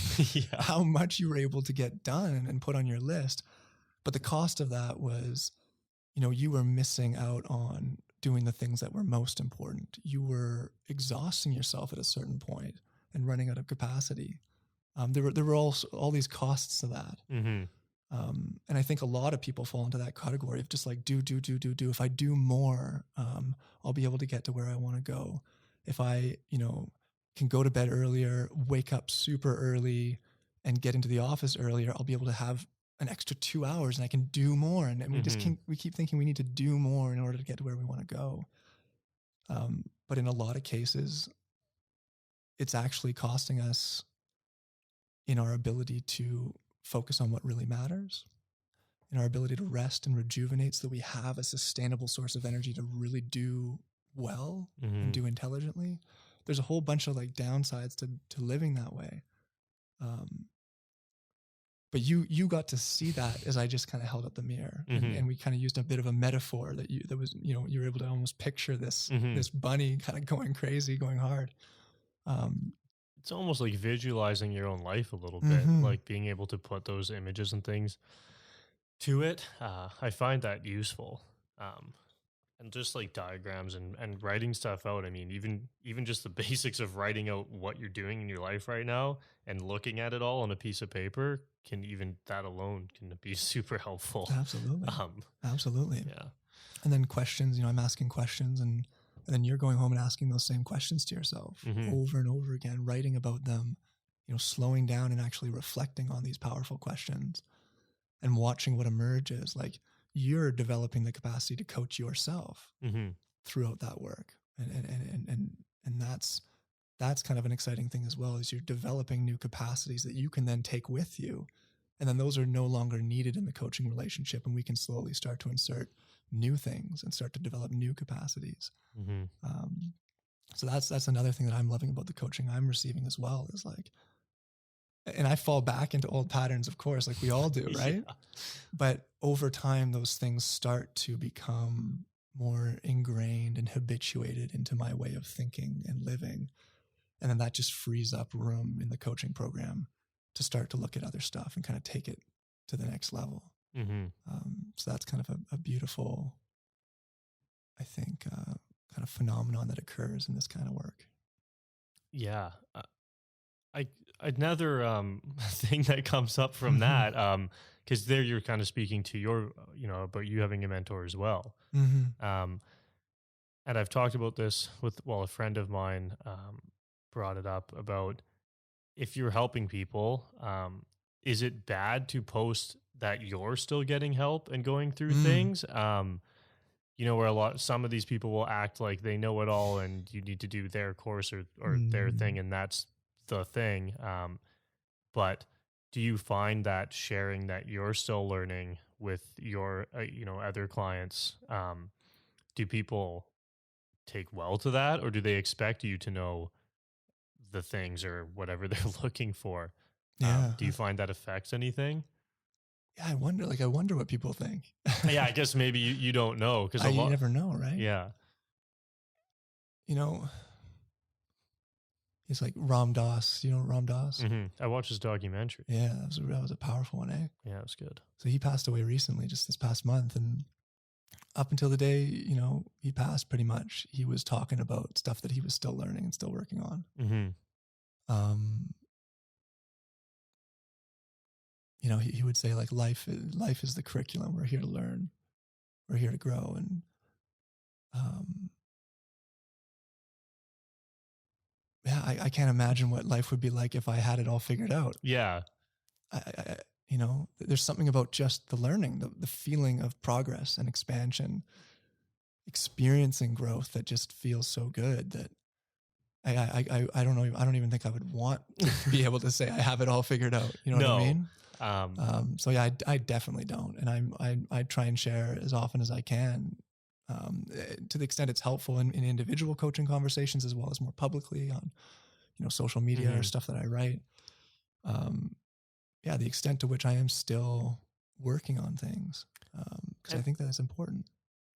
how much you were able to get done and put on your list. But the cost of that was, you were missing out on doing the things that were most important. You were exhausting yourself at a certain point and running out of capacity. There were all these costs to that. Mm-hmm. And I think a lot of people fall into that category of just like, do. If I do more, I'll be able to get to where I want to go. If I, can go to bed earlier, wake up super early, and get into the office earlier, I'll be able to have an extra 2 hours and I can do more. And we keep thinking we need to do more in order to get to where we want to go. But in a lot of cases, it's actually costing us in our ability to focus on what really matters, in our ability to rest and rejuvenate so that we have a sustainable source of energy to really do well and do intelligently. There's a whole bunch of like downsides to living that way. But you got to see that as I just kind of held up the mirror, and we kind of used a bit of a metaphor that was you were able to almost picture this bunny kind of going crazy, going hard. It's almost like visualizing your own life a little bit, like being able to put those images and things to it. I find that useful. And just like diagrams and writing stuff out. I mean, even just the basics of writing out what you're doing in your life right now and looking at it all on a piece of paper that alone can be super helpful. Absolutely. Absolutely. Yeah. And then questions, I'm asking questions and then you're going home and asking those same questions to yourself over and over again, writing about them, slowing down and actually reflecting on these powerful questions and watching what emerges. Like, you're developing the capacity to coach yourself throughout that work. And that's kind of an exciting thing as well, is you're developing new capacities that you can then take with you. And then those are no longer needed in the coaching relationship. And we can slowly start to insert new things and start to develop new capacities. So that's another thing that I'm loving about the coaching I'm receiving as well, is like, and I fall back into old patterns, of course, like we all do, right? Yeah. But over time, those things start to become more ingrained and habituated into my way of thinking and living. And then that just frees up room in the coaching program to start to look at other stuff and kind of take it to the next level. So that's kind of a beautiful, I think, kind of phenomenon that occurs in this kind of work. Yeah. Another thing that comes up from that, because there you're kind of speaking to your, about you having a mentor as well. And I've talked about this with, a friend of mine brought it up about, if you're helping people, is it bad to post that you're still getting help and going through things? Where some of these people will act like they know it all and you need to do their course or their thing, and that's the thing. But do you find that sharing that you're still learning with your other clients, do people take well to that, or do they expect you to know the things or whatever they're looking for? Do you find that affects anything? Yeah, I wonder what people think. Yeah, I guess maybe you don't know, because you never know, right? Yeah. He's like Ram Dass. You know Ram Dass? I watched his documentary. Yeah, that was a powerful one, eh? Yeah, it was good. So he passed away recently, just this past month, and up until the day, he passed, pretty much, he was talking about stuff that he was still learning and still working on. He would say, like, life is the curriculum. We're here to learn. We're here to grow. And I can't imagine what life would be like if I had it all figured out. Yeah. There's something about just the learning, the feeling of progress and expansion, experiencing growth that just feels so good that I don't know. I don't even think I would want to be able to say I have it all figured out. You know what I mean? So yeah, I definitely don't. And I try and share as often as I can, to the extent it's helpful in individual coaching conversations, as well as more publicly on, social media or stuff that I write. The extent to which I am still working on things, because I think that is important.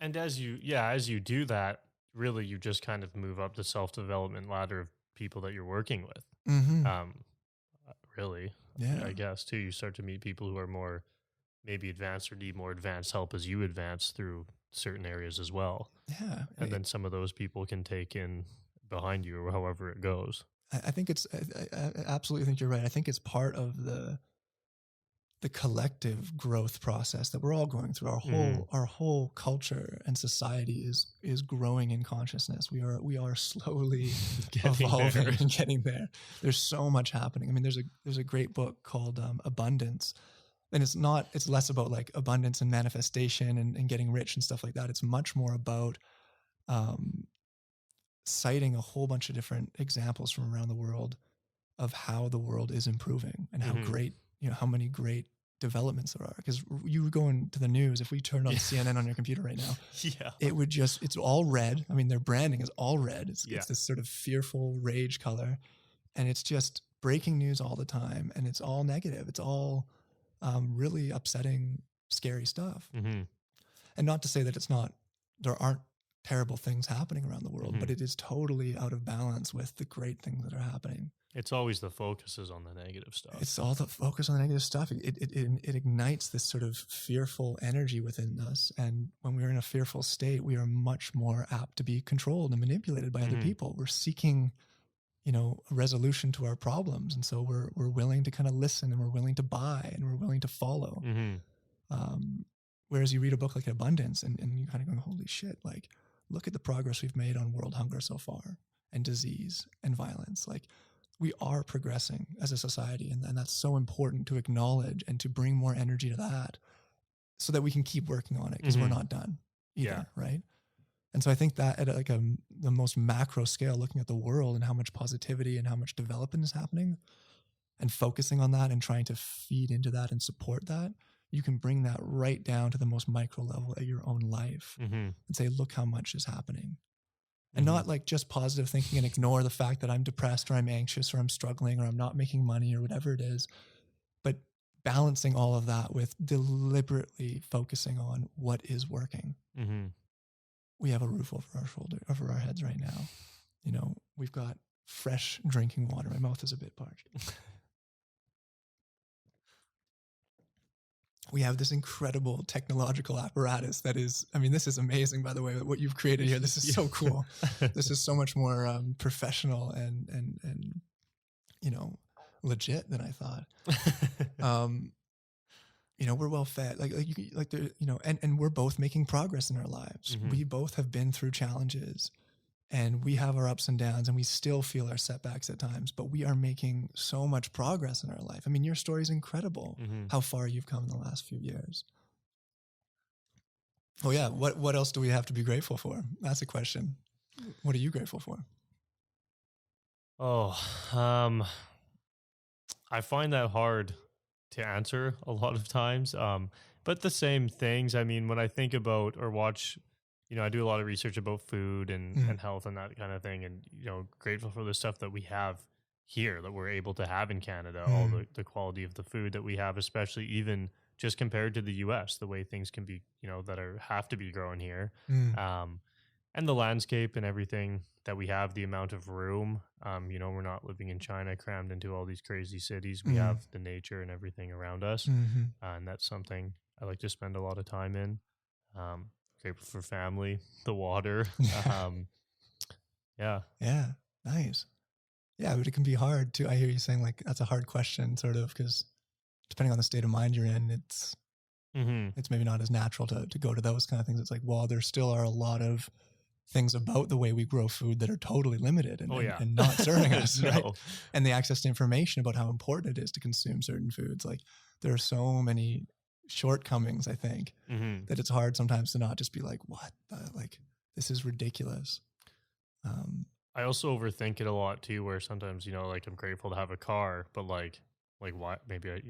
And as you do that, really, you just kind of move up the self-development ladder of people that you're working with. Really, yeah. I guess too, you start to meet people who are more maybe advanced or need more advanced help as you advance through certain areas as well. Yeah. And then some of those people can take in behind you or however it goes. I think I absolutely think you're right. I think it's part of the collective growth process that we're all going through. Our whole culture and society is growing in consciousness. We are slowly evolving and getting there. There's so much happening. I mean, there's a great book called Abundance, and it's less about like abundance and manifestation and getting rich and stuff like that. It's much more about citing a whole bunch of different examples from around the world of how the world is improving and how great, how many great developments there are. Because you go into the news, if we turned on CNN on your computer right now, it would it's all red. I mean, their branding is all red. It's this sort of fearful rage color, and it's just breaking news all the time, and it's all negative. It's all really upsetting, scary stuff. And not to say that there aren't terrible things happening around the world, but it is totally out of balance with the great things that are happening. It's always the focus is on the negative stuff. It's all the focus on the negative stuff. It ignites this sort of fearful energy within us. And when we're in a fearful state, we are much more apt to be controlled and manipulated by other people. We're seeking, a resolution to our problems. And so we're willing to kind of listen, and we're willing to buy, and we're willing to follow. Whereas you read a book like Abundance and you kind of go, holy shit, like, look at the progress we've made on world hunger so far, and disease and violence. Like, we are progressing as a society, and that's so important to acknowledge and to bring more energy to that so that we can keep working on it, because we're not done either, right? And so I think that at like the most macro scale, looking at the world and how much positivity and how much development is happening, and focusing on that and trying to feed into that and support that, you can bring that right down to the most micro level at your own life and say, look how much is happening. And not like just positive thinking and ignore the fact that I'm depressed or I'm anxious or I'm struggling or I'm not making money or whatever it is, but balancing all of that with deliberately focusing on what is working. We have a roof over our heads right now. We've got fresh drinking water. My mouth is a bit parched. We have this incredible technological apparatus that is, I mean, this is amazing, by the way, what you've created here. This is so cool. This is so much more professional and legit than I thought. We're well fed, and we're both making progress in our lives. We both have been through challenges, and we have our ups and downs, and we still feel our setbacks at times, but we are making so much progress in our life. I mean, your story is incredible, how far you've come in the last few years. Oh yeah. What else do we have to be grateful for? That's a question. What are you grateful for? I find that hard to answer a lot of times. But the same things, I mean, when I think about or watch, I do a lot of research about food and health and that kind of thing. And, grateful for the stuff that we have here that we're able to have in Canada, all the quality of the food that we have, especially even just compared to the US, the way things can be, have to be grown here. And the landscape and everything that we have, the amount of room, we're not living in China crammed into all these crazy cities. We have the nature and everything around us. And that's something I like to spend a lot of time in. Grateful for family, the water. Yeah. Nice. Yeah, but it can be hard too. I hear you saying like that's a hard question, sort of, because depending on the state of mind you're in, it's maybe not as natural to go to those kind of things. It's like, well, there still are a lot of things about the way we grow food that are totally limited and not serving us, right? And the access to information about how important it is to consume certain foods. Like, there are so many shortcomings, I think, that it's hard sometimes to not just be like, what? Like, this is ridiculous. I also overthink it a lot too, where sometimes, like, I'm grateful to have a car, but like why? Maybe I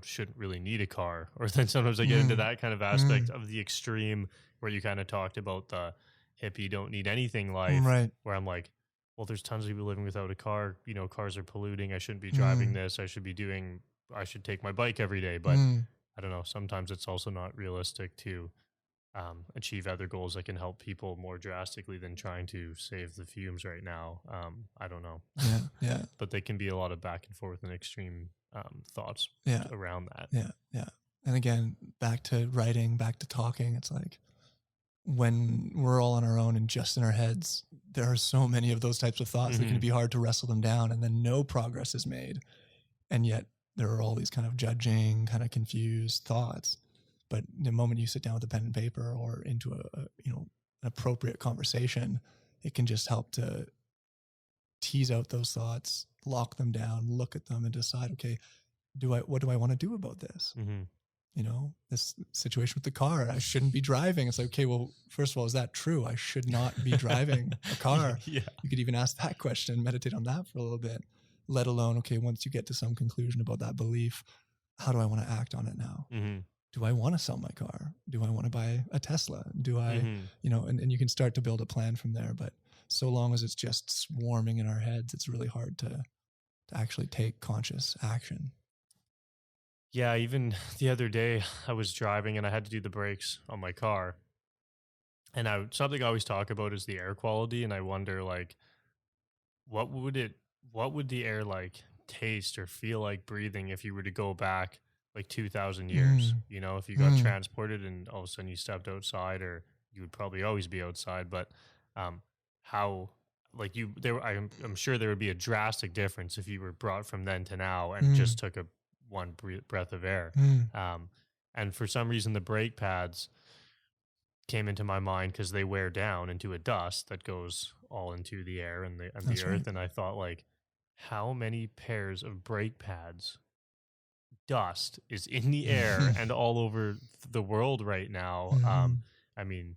shouldn't really need a car. Or then sometimes I get into that kind of aspect of the extreme where you kind of talked about the hippie don't need anything life, right? Where I'm like, well, there's tons of people living without a car. Cars are polluting. I shouldn't be driving this. I should take my bike every day. But I don't know. Sometimes it's also not realistic to achieve other goals that can help people more drastically than trying to save the fumes right now. I don't know. Yeah. But they can be a lot of back and forth and extreme thoughts around that. Yeah. And again, back to writing, back to talking, it's like when we're all on our own and just in our heads, there are so many of those types of thoughts that can be hard to wrestle them down, and then no progress is made. And yet there are all these kind of judging, kind of confused thoughts. But the moment you sit down with a pen and paper or into an appropriate conversation, it can just help to tease out those thoughts, lock them down, look at them, and decide, okay, what do I want to do about this? This situation with the car, I shouldn't be driving. It's like, okay, well, first of all, is that true? I should not be driving a car. Yeah. You could even ask that question, meditate on that for a little bit, let alone, okay, once you get to some conclusion about that belief, how do I want to act on it now? Do I want to sell my car? Do I want to buy a Tesla? Do I, and you can start to build a plan from there. But so long as it's just swarming in our heads, it's really hard to actually take conscious action. Yeah, even the other day I was driving and I had to do the brakes on my car. And something I always talk about is the air quality. And I wonder, like, what would the air like taste or feel like breathing if you were to go back like 2,000 years? If you got transported and all of a sudden you stepped outside, or you would probably always be outside, but how, like, I'm sure there would be a drastic difference if you were brought from then to now and just took one breath of air. And for some reason the brake pads came into my mind because they wear down into a dust that goes all into the air and the earth. Right. And I thought, like, how many pairs of brake pads dust is in the air and all over the world right now? I mean,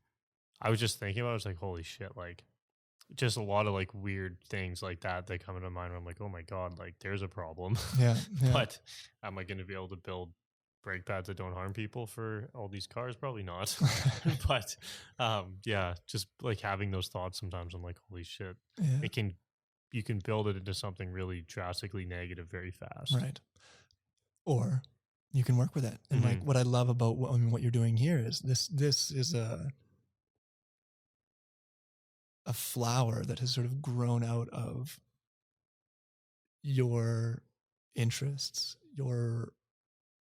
I was just thinking about it, I was like, holy shit, like, just a lot of like weird things like that come into mind where I'm like, oh my God, like there's a problem. Yeah. But am I going to be able to build brake pads that don't harm people for all these cars? Probably not. But just like having those thoughts sometimes, I'm like, holy shit, you can build it into something really drastically negative very fast. Right. Or you can work with it. And like what I love about what you're doing here is this is a flower that has sort of grown out of your interests, your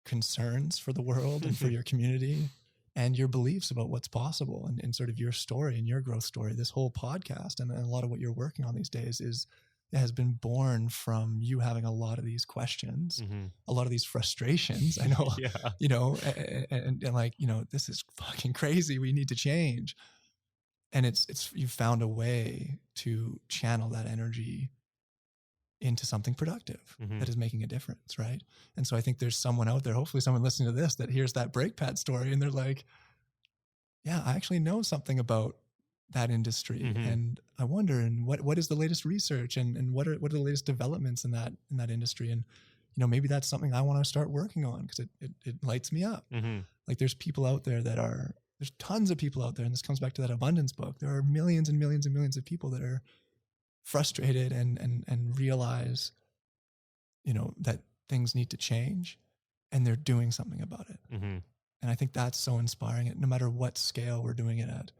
concerns for the world and for your community, and your beliefs about what's possible, and sort of your story and your growth story. This whole podcast and a lot of what you're working on these days has been born from you having a lot of these questions, a lot of these frustrations. I know, and like, this is fucking crazy. We need to change. And it's you found a way to channel that energy into something productive that is making a difference, right? And so I think there's someone out there, hopefully someone listening to this, that hears that brake pad story and they're like, yeah, I actually know something about that industry. And I wonder, and what is the latest research and what are the latest developments in that industry? And, maybe that's something I want to start working on because it lights me up. Like there's people out there there's tons of people out there, and this comes back to that abundance book. There are millions and millions and millions of people that are frustrated and realize, that things need to change, and they're doing something about it. And I think that's so inspiring. No matter what scale we're doing it at,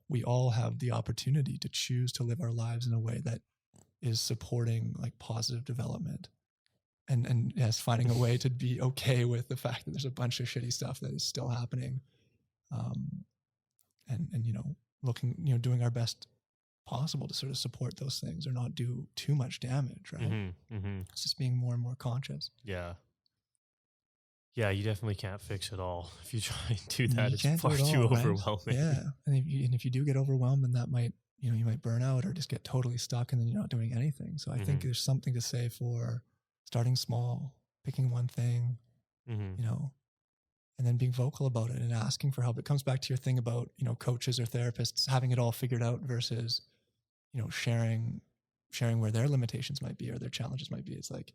we all have the opportunity to choose to live our lives in a way that is supporting like positive development. And yes, finding a way to be okay with the fact that there's a bunch of shitty stuff that is still happening. And looking, doing our best possible to sort of support those things or not do too much damage, right? It's just being more and more conscious. Yeah, you definitely can't fix it all. If you try and do that, it's far too overwhelming. Right? Yeah, and if you do get overwhelmed, then that might, you might burn out or just get totally stuck, and then you're not doing anything. So I think there's something to say for starting small, picking one thing, and then being vocal about it and asking for help. It comes back to your thing about, coaches or therapists having it all figured out versus, sharing where their limitations might be or their challenges might be. It's like,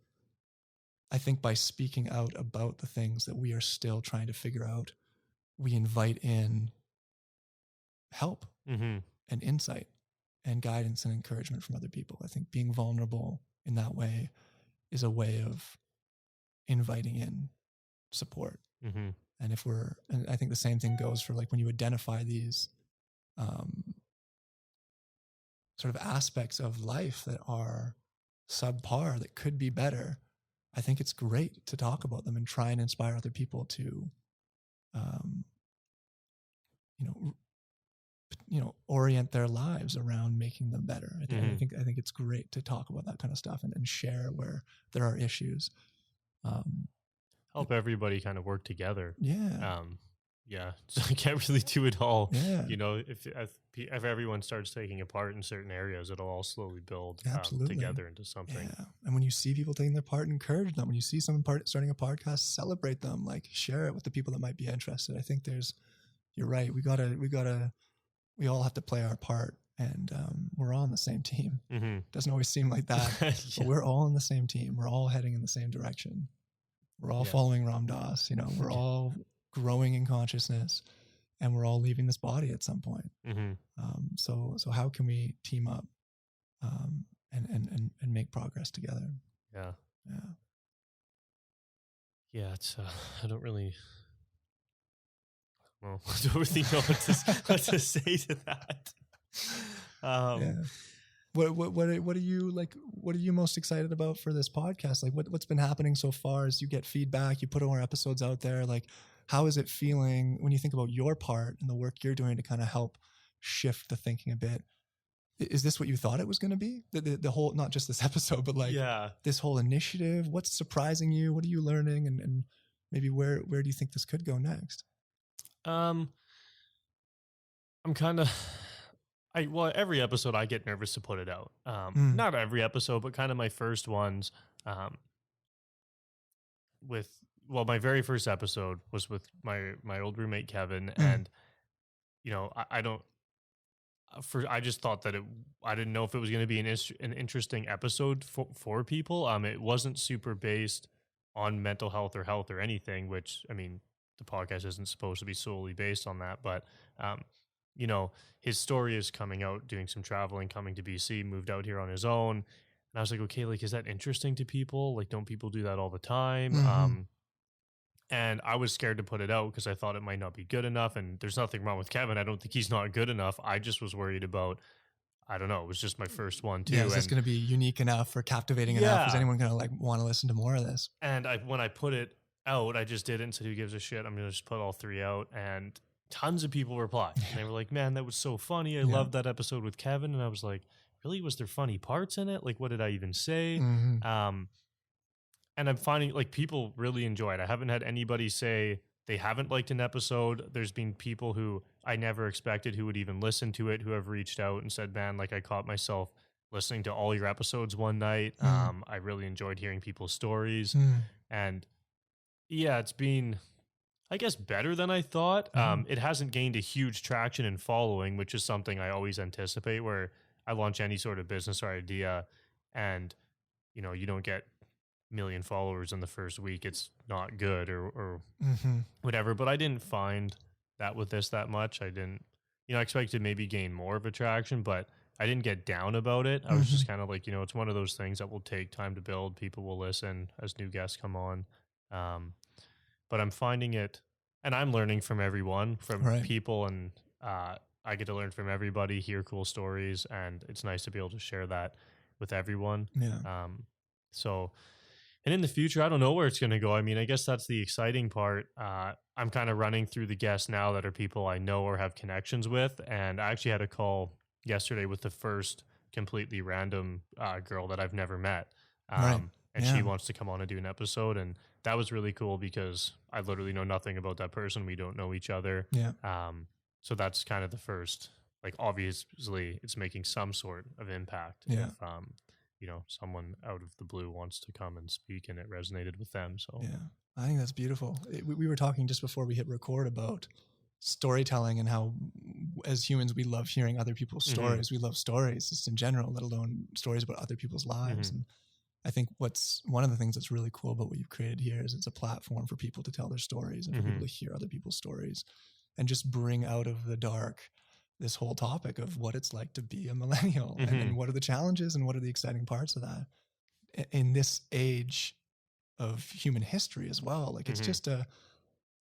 I think by speaking out about the things that we are still trying to figure out, we invite in help and insight and guidance and encouragement from other people. I think being vulnerable in that way is a way of inviting in support. And and I think the same thing goes for like when you identify these sort of aspects of life that are subpar, that could be better. I think it's great to talk about them and try and inspire other people to you know, orient their lives around making them better. I think it's great to talk about that kind of stuff and share where there are issues. Help everybody kind of work together. Yeah. Yeah. So I can't really do it all. Yeah. You know, if everyone starts taking a part in certain areas, it'll all slowly build together into something. Yeah. And when you see people taking their part, encourage them. When you see someone starting a podcast, celebrate them, like share it with the people that might be interested. I think you're right. We all have to play our part, and we're all on the same team. Doesn't always seem like that, but we're all in the same team. We're all heading in the same direction. We're all following Ram Dass, we're all growing in consciousness, and we're all leaving this body at some point. So how can we team up and make progress together? Yeah. It's I don't really know what to say to that. What are you like? What are you most excited about for this podcast? Like, what's been happening so far? As you get feedback, you put more episodes out there. Like, how is it feeling when you think about your part and the work you're doing to kind of help shift the thinking a bit? Is this what you thought it was going to be? The whole, not just this episode, but like this whole initiative. What's surprising you? What are you learning? And maybe where do you think this could go next? I'm kind of. Every episode I get nervous to put it out. Not every episode, but kind of my first ones. My very first episode was with my old roommate Kevin, and I just thought that I didn't know if it was going to be an interesting episode for people. It wasn't super based on mental health or anything, which I mean, the podcast isn't supposed to be solely based on that, but his story is coming out, doing some traveling, coming to BC, moved out here on his own. And I was like, okay, like, is that interesting to people? Like, don't people do that all the time? And I was scared to put it out because I thought it might not be good enough. And there's nothing wrong with Kevin. I don't think he's not good enough. I just was worried about, I don't know, it was just my first one too. Yeah, is this going to be unique enough or captivating enough? Is anyone going to like want to listen to more of this? And when I put it out, I just did it and said, who gives a shit? I'm going to just put all 3 out. And tons of people replied. And they were like, man, that was so funny. I loved that episode with Kevin. And I was like, really? Was there funny parts in it? Like, what did I even say? And I'm finding like people really enjoy it. I haven't had anybody say they haven't liked an episode. There's been people who I never expected who would even listen to it, who have reached out and said, man, like I caught myself listening to all your episodes one night. I really enjoyed hearing people's stories. And yeah, it's been, I guess, better than I thought. It hasn't gained a huge traction and following, which is something I always anticipate where I launch any sort of business or idea and, you don't get million followers in the first week. It's not good or whatever. But I didn't find that with this that much. I didn't, I expected maybe gain more of a traction, but I didn't get down about it. I was just kind of like, it's one of those things that will take time to build. People will listen as new guests come on. But I'm finding it, and I'm learning from everyone, from people, and I get to learn from everybody, hear cool stories, and it's nice to be able to share that with everyone. And in the future, I don't know where it's going to go. I mean, I guess that's the exciting part. I'm kind of running through the guests now that are people I know or have connections with, and I actually had a call yesterday with the first completely random girl that I've never met. She wants to come on and do an episode, and that was really cool because I literally know nothing about that person. We don't know each other. So that's kind of the first, like, obviously it's making some sort of impact. If, someone out of the blue wants to come and speak and it resonated with them. So I think that's beautiful. We were talking just before we hit record about storytelling and how as humans, we love hearing other people's stories. We love stories just in general, let alone stories about other people's lives. And I think one of the things that's really cool about what you've created here is it's a platform for people to tell their stories and for people to hear other people's stories and just bring out of the dark this whole topic of what it's like to be a millennial and what are the challenges and what are the exciting parts of that in this age of human history as well. Like it's just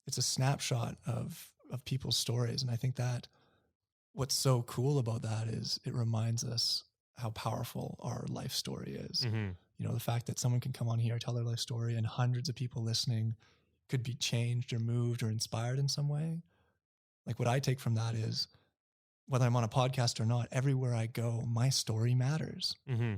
it's a snapshot of people's stories. And I think that what's so cool about that is it reminds us how powerful our life story is. The fact that someone can come on here, tell their life story and hundreds of people listening could be changed or moved or inspired in some way. Like what I take from that is whether I'm on a podcast or not, everywhere I go, my story matters. Mm-hmm.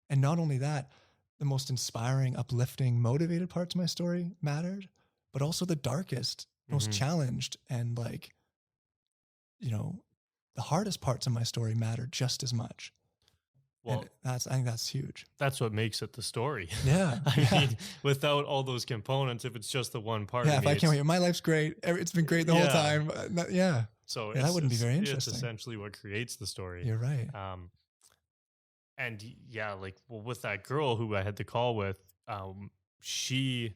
And not only that, the most inspiring, uplifting, motivated parts of my story mattered, but also the darkest, most challenged, and like, you know, the hardest parts of my story mattered just as much. Well, I think that's huge. That's what makes it the story. Yeah. I mean, without all those components, if it's just the one part. Yeah, if I can't wait, my life's great. It's been great the whole time. Yeah. So that wouldn't be very interesting. It's essentially what creates the story. You're right. And yeah, like, well, with that girl who I had the call with, she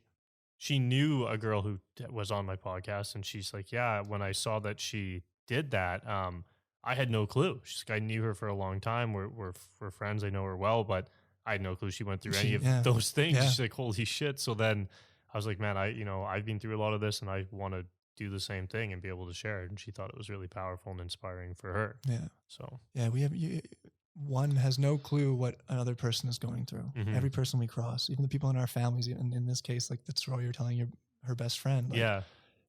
knew a girl who was on my podcast, and she's like, yeah, when I saw that she did that, I had no clue. She's like, I knew her for a long time. We're friends. I know her well, but I had no clue she went through any of those things. Yeah. She's like, holy shit. So then I was like, man, I've been through a lot of this, and I want to do the same thing and be able to share it. And she thought it was really powerful and inspiring for her. Yeah. So yeah, one has no clue what another person is going through. Every person we cross, even the people in our families, and in this case, like the story you're telling her best friend. Like,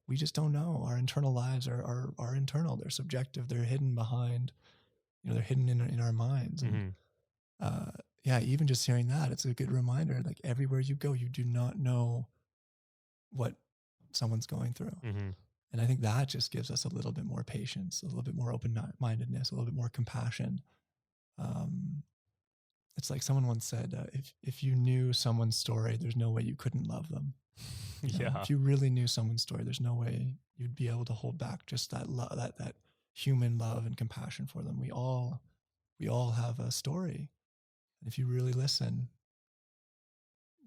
we just don't know. Our internal lives are internal. They're subjective. They're hidden behind, they're hidden in our minds. And even just hearing that, it's a good reminder. Like everywhere you go, you do not know what someone's going through. And I think that just gives us a little bit more patience, a little bit more open-mindedness, a little bit more compassion. It's like someone once said, if you knew someone's story, there's no way you couldn't love them. If you really knew someone's story, there's no way you'd be able to hold back just that love, that human love and compassion for them. We all have a story. And if you really listen,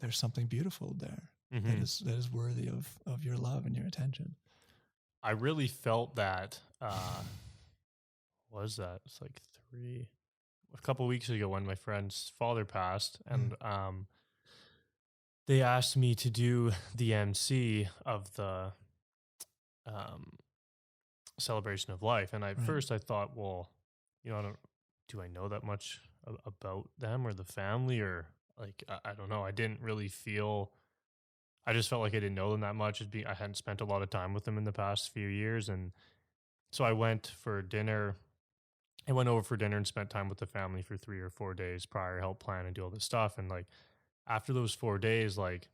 there's something beautiful there that is worthy of your love and your attention. I really felt that, what was that? It's like a couple of weeks ago when my friend's father passed, and they asked me to do the MC of the celebration of life. And at first I thought, well, do I know that much about them or the family, or like, I don't know. I didn't really feel, I just felt like I didn't know them that much. I hadn't spent a lot of time with them in the past few years. And so I went for dinner. I went over for dinner and spent time with the family for 3 or 4 days prior, help plan and do all this stuff. And like, after those 4 days, like,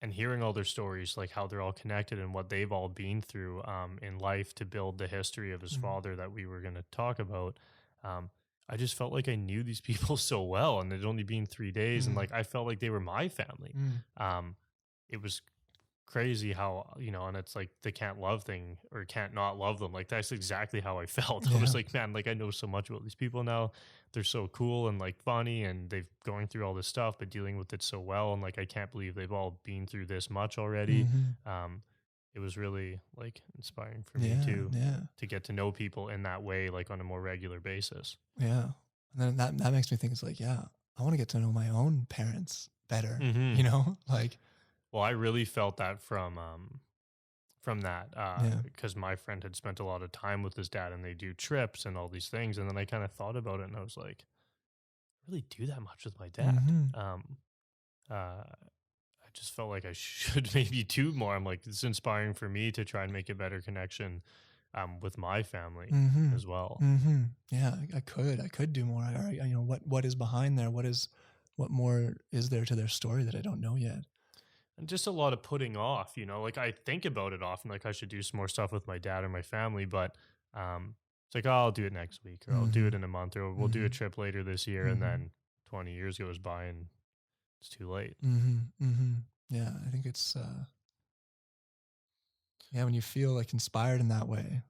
and hearing all their stories, like how they're all connected and what they've all been through in life to build the history of his father that we were going to talk about. I just felt like I knew these people so well, and it'd only been 3 days. And like, I felt like they were my family. It was crazy how, and it's like the can't love thing, or can't not love them. Like, that's exactly how I felt. I was like, man, like, I know so much about these people now. They're so cool and like funny, and they've going through all this stuff, but dealing with it so well. And like, I can't believe they've all been through this much already. It was really like inspiring for me too, to get to know people in that way, like on a more regular basis. Yeah. And then that makes me think, it's like, I want to get to know my own parents better, like, well, I really felt that from that, because my friend had spent a lot of time with his dad, and they do trips and all these things. And then I kind of thought about it, and I was like, I really do that much with my dad. I just felt like I should maybe do more. I'm like, it's inspiring for me to try and make a better connection with my family as well. Yeah, I could do more. What is behind there? What more is there to their story that I don't know yet? And just a lot of putting off, like I think about it often, like I should do some more stuff with my dad or my family, but it's like, oh, I'll do it next week, or I'll do it in a month, or we'll do a trip later this year. And then 20 years goes by and it's too late. Yeah, I think it's, when you feel like inspired in that way,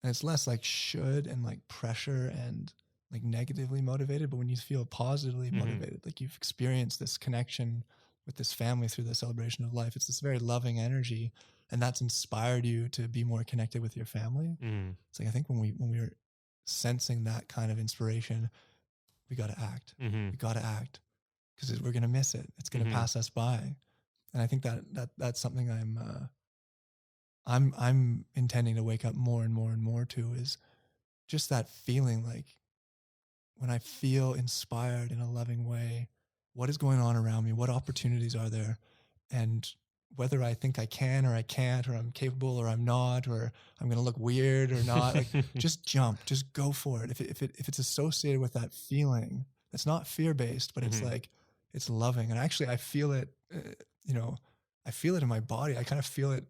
and it's less like should and like pressure and like negatively motivated, but when you feel positively motivated, like you've experienced this connection with this family through the celebration of life, it's this very loving energy, and that's inspired you to be more connected with your family. It's like, I think when we're sensing that kind of inspiration, we got to act. We got to act, because we're going to miss it. It's going to pass us by. And I think that's something I'm intending to wake up more and more and more to, is just that feeling, like when I feel inspired in a loving way, what is going on around me? What opportunities are there? And whether I think I can or I can't, or I'm capable or I'm not, or I'm going to look weird or not, like just jump, just go for it. If it's associated with that feeling, it's not fear-based, but it's like, it's loving. And actually I feel it, I feel it in my body. I kind of feel it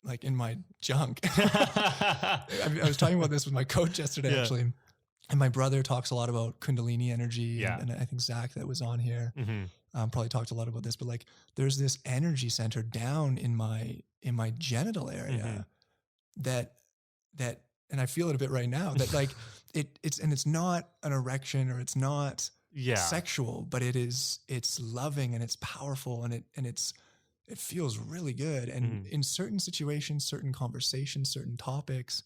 like in my junk. I was talking about this with my coach yesterday, actually. And my brother talks a lot about Kundalini energy. And I think Zach that was on here probably talked a lot about this, but like there's this energy center down in my genital area that, and I feel it a bit right now, that like it's not an erection or it's not sexual, but it's loving and it's powerful and it feels really good. And in certain situations, certain conversations, certain topics,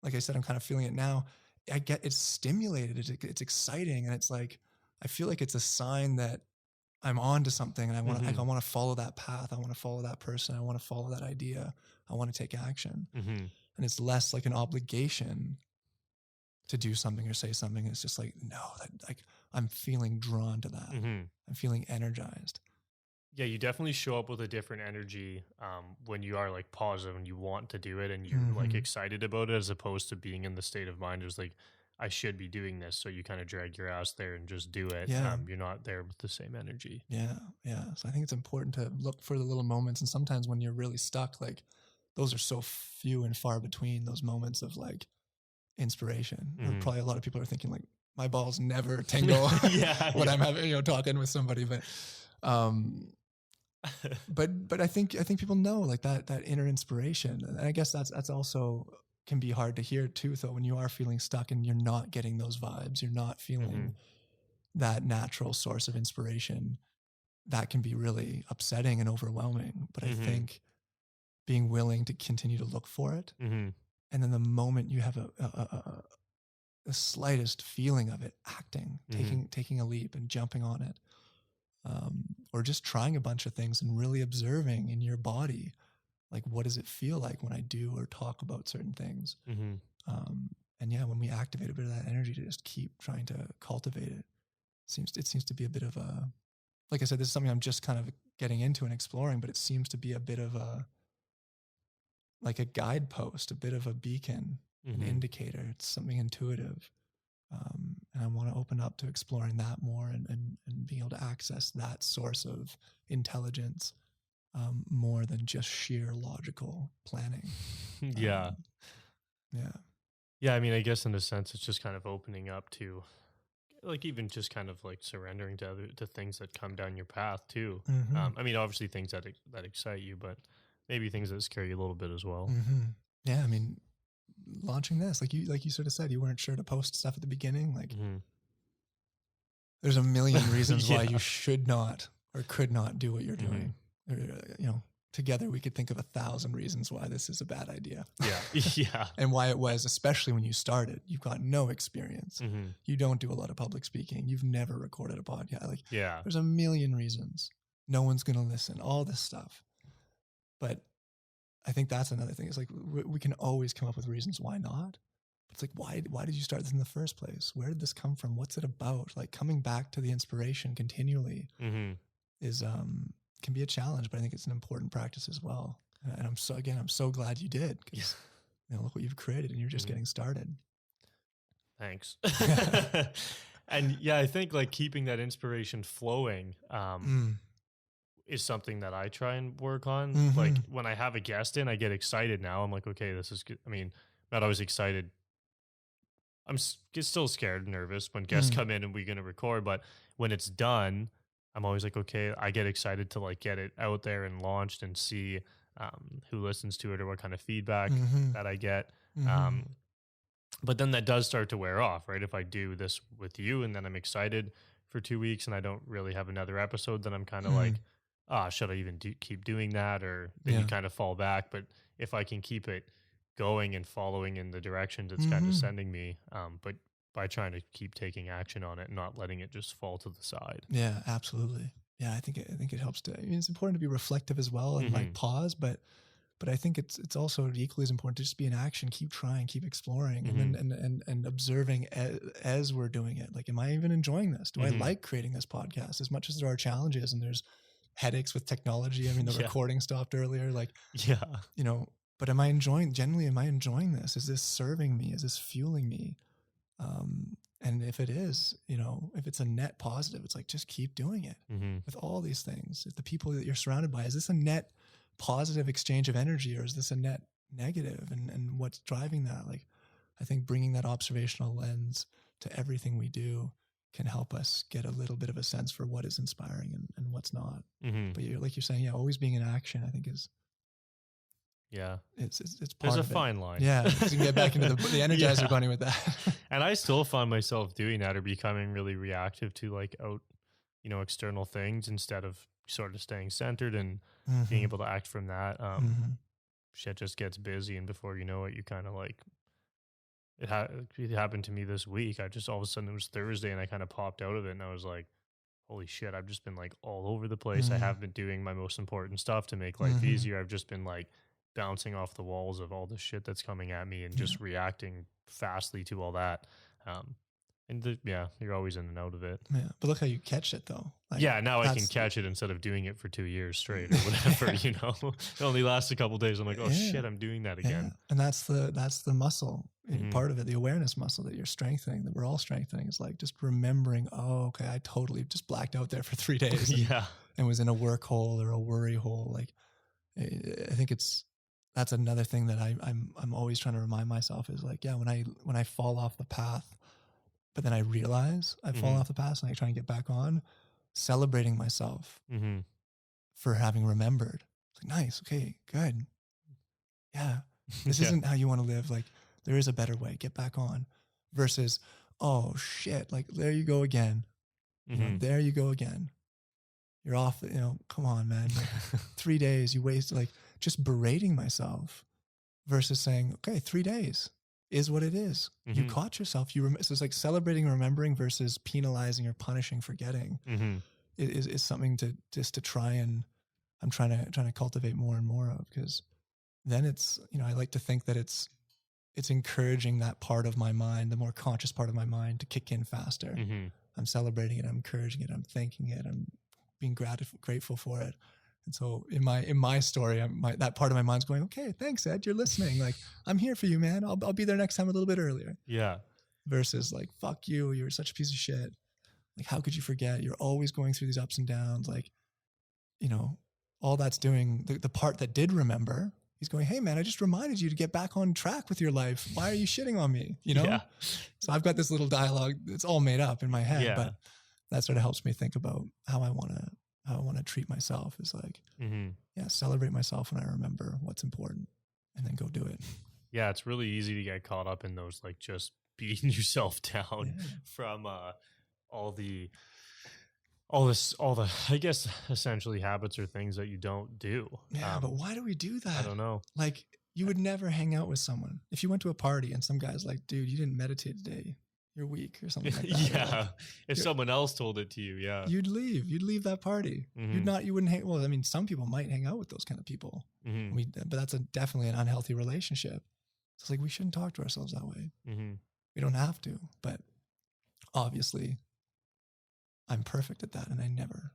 like I said, I'm kind of feeling it now. It's stimulated. It's exciting. And it's like, I feel like it's a sign that I'm on to something and I want to, I want to follow that path. I want to follow that person. I want to follow that idea. I want to take action. And it's less like an obligation to do something or say something. It's just like, no, like I'm feeling drawn to that. I'm feeling energized. Yeah, you definitely show up with a different energy when you are like positive and you want to do it and you're like excited about it, as opposed to being in the state of mind just like, I should be doing this. So you kind of drag your ass there and just do it. You're not there with the same energy. Yeah. So I think it's important to look for the little moments. And sometimes when you're really stuck, like those are so few and far between, those moments of like inspiration. Probably a lot of people are thinking like, my balls never tingle when I'm having, talking with somebody, but I think people know like that inner inspiration. And I guess that's also can be hard to hear too. So when you are feeling stuck and you're not getting those vibes, you're not feeling that natural source of inspiration, that can be really upsetting and overwhelming. But I think being willing to continue to look for it. And then the moment you have the slightest feeling of it, acting, taking a leap and jumping on it. Or just trying a bunch of things and really observing in your body, like what does it feel like when I do or talk about certain things? And when we activate a bit of that energy to just keep trying to cultivate it, it seems to be a bit of a, like I said, this is something I'm just kind of getting into and exploring, but it seems to be a bit of like a guidepost, a bit of a beacon, an indicator. It's something intuitive. And I want to open up to exploring that more and being able to access that source of intelligence more than just sheer logical planning. Yeah. I mean, I guess in a sense, it's just kind of opening up to like even just kind of like surrendering to things that come down your path too. I mean, obviously things that excite you, but maybe things that scare you a little bit as well. Yeah, I mean, launching this, like you sort of said, you weren't sure to post stuff at the beginning. Like there's a million reasons why you should not or could not do what you're doing. Or, together we could think of 1,000 reasons why this is a bad idea. And why it was, especially when you started. You've got no experience. You don't do a lot of public speaking. You've never recorded a podcast. Like there's a million reasons. No one's going to listen, all this stuff. But I think that's another thing. It's like we can always come up with reasons why not. It's like, why did you start this in the first place? Where did this come from? What's it about? Like coming back to the inspiration continually is can be a challenge, but I think it's an important practice as well. And I'm so glad you did, because look what you've created and you're just getting started. Thanks. And I think like keeping that inspiration flowing is something that I try and work on. Like when I have a guest in, I get excited now. I'm like, okay, this is good. I mean, not always excited. I'm still scared and nervous when guests come in and we're going to record, but when it's done, I'm always like, okay, I get excited to like get it out there and launched and see who listens to it or what kind of feedback that I get. But then that does start to wear off, right? If I do this with you and then I'm excited for 2 weeks and I don't really have another episode, then I'm kind of like, should I even keep doing that? Or then you kind of fall back. But if I can keep it going and following in the directions it's kind of sending me, but by trying to keep taking action on it and not letting it just fall to the side. Yeah, absolutely. Yeah, I think it helps to. I mean, it's important to be reflective as well and like pause, but I think it's also equally as important to just be in action, keep trying, keep exploring, and observing as we're doing it. Like, am I even enjoying this? Do I like creating this podcast as much as there are challenges and there's headaches with technology. I mean, the recording stopped earlier. Like, but am I enjoying this? Is this serving me? Is this fueling me? And if it is, if it's a net positive, it's like, just keep doing it with all these things. If the people that you're surrounded by, is this a net positive exchange of energy, or is this a net negative? And what's driving that? Like, I think bringing that observational lens to everything we do can help us get a little bit of a sense for what is inspiring and what's not. But like you're saying, always being in action, I think is, it's part There's a of it. fine line. Yeah, you can get back into the Energizer bunny with that. And I still find myself doing that, or becoming really reactive to like external things, instead of sort of staying centered and being able to act from that. Shit just gets busy, and before you know it, you kind of like, it happened to me this week. I just, all of a sudden, it was Thursday and I kind of popped out of it, and I was like, holy shit, I've just been like all over the place. I have been doing my most important stuff to make life easier. I've just been like bouncing off the walls of all the shit that's coming at me, and just reacting fastly to all that. You're always in and out of it. Yeah, but look how you catch it though. Like, now I can catch it instead of doing it for 2 years straight or whatever. It only lasts a couple days. I'm like, oh shit, I'm doing that again. And that's the muscle part of it, the awareness muscle that you're strengthening, that we're all strengthening. Is like just remembering, oh, okay, I totally just blacked out there for 3 days. And was in a work hole or a worry hole. Like, I think that's another thing that I'm always trying to remind myself is like, when I fall off the path, but then I realize I've fallen off the path and I try and get back on, celebrating myself for having remembered. It's like, nice. Okay, good. Yeah. This isn't how you want to live. Like, there is a better way. Get back on. Versus, oh shit. Like, there you go again. There you go again. You're off. Come on, man. Like, 3 days you wasted, like, just berating myself versus saying, okay, 3 days is what it is. You caught yourself. So it's like celebrating and remembering versus penalizing or punishing forgetting is something to try and I'm trying to cultivate more and more of, because then it's, I like to think that it's encouraging that part of my mind, the more conscious part of my mind, to kick in faster. I'm celebrating it. I'm encouraging it. I'm thanking it. I'm being grateful for it. And so in my story, that part of my mind's going, okay, thanks, Ed, you're listening. Like, I'm here for you, man. I'll be there next time a little bit earlier. Yeah. Versus like, fuck you, you're such a piece of shit. Like, how could you forget? You're always going through these ups and downs. Like, all that's doing, the part that did remember, he's going, hey man, I just reminded you to get back on track with your life. Why are you shitting on me? Yeah. So I've got this little dialogue. It's all made up in my head, but that sort of helps me think about how I want to treat myself, is like, celebrate myself when I remember what's important, and then go do it. Yeah. It's really easy to get caught up in those, like, just beating yourself down from all the, I guess, essentially habits or things that you don't do. Yeah. But why do we do that? I don't know. Like, you would never hang out with someone. If you went to a party and some guy's like, dude, you didn't meditate today, you're weak, or something like that. Like, if someone else told it to you, you'd leave that party. You wouldn't hang. Well, I mean, some people might hang out with those kind of people. But that's definitely an unhealthy relationship. It's like, we shouldn't talk to ourselves that way. We don't have to, but obviously I'm perfect at that, and I never.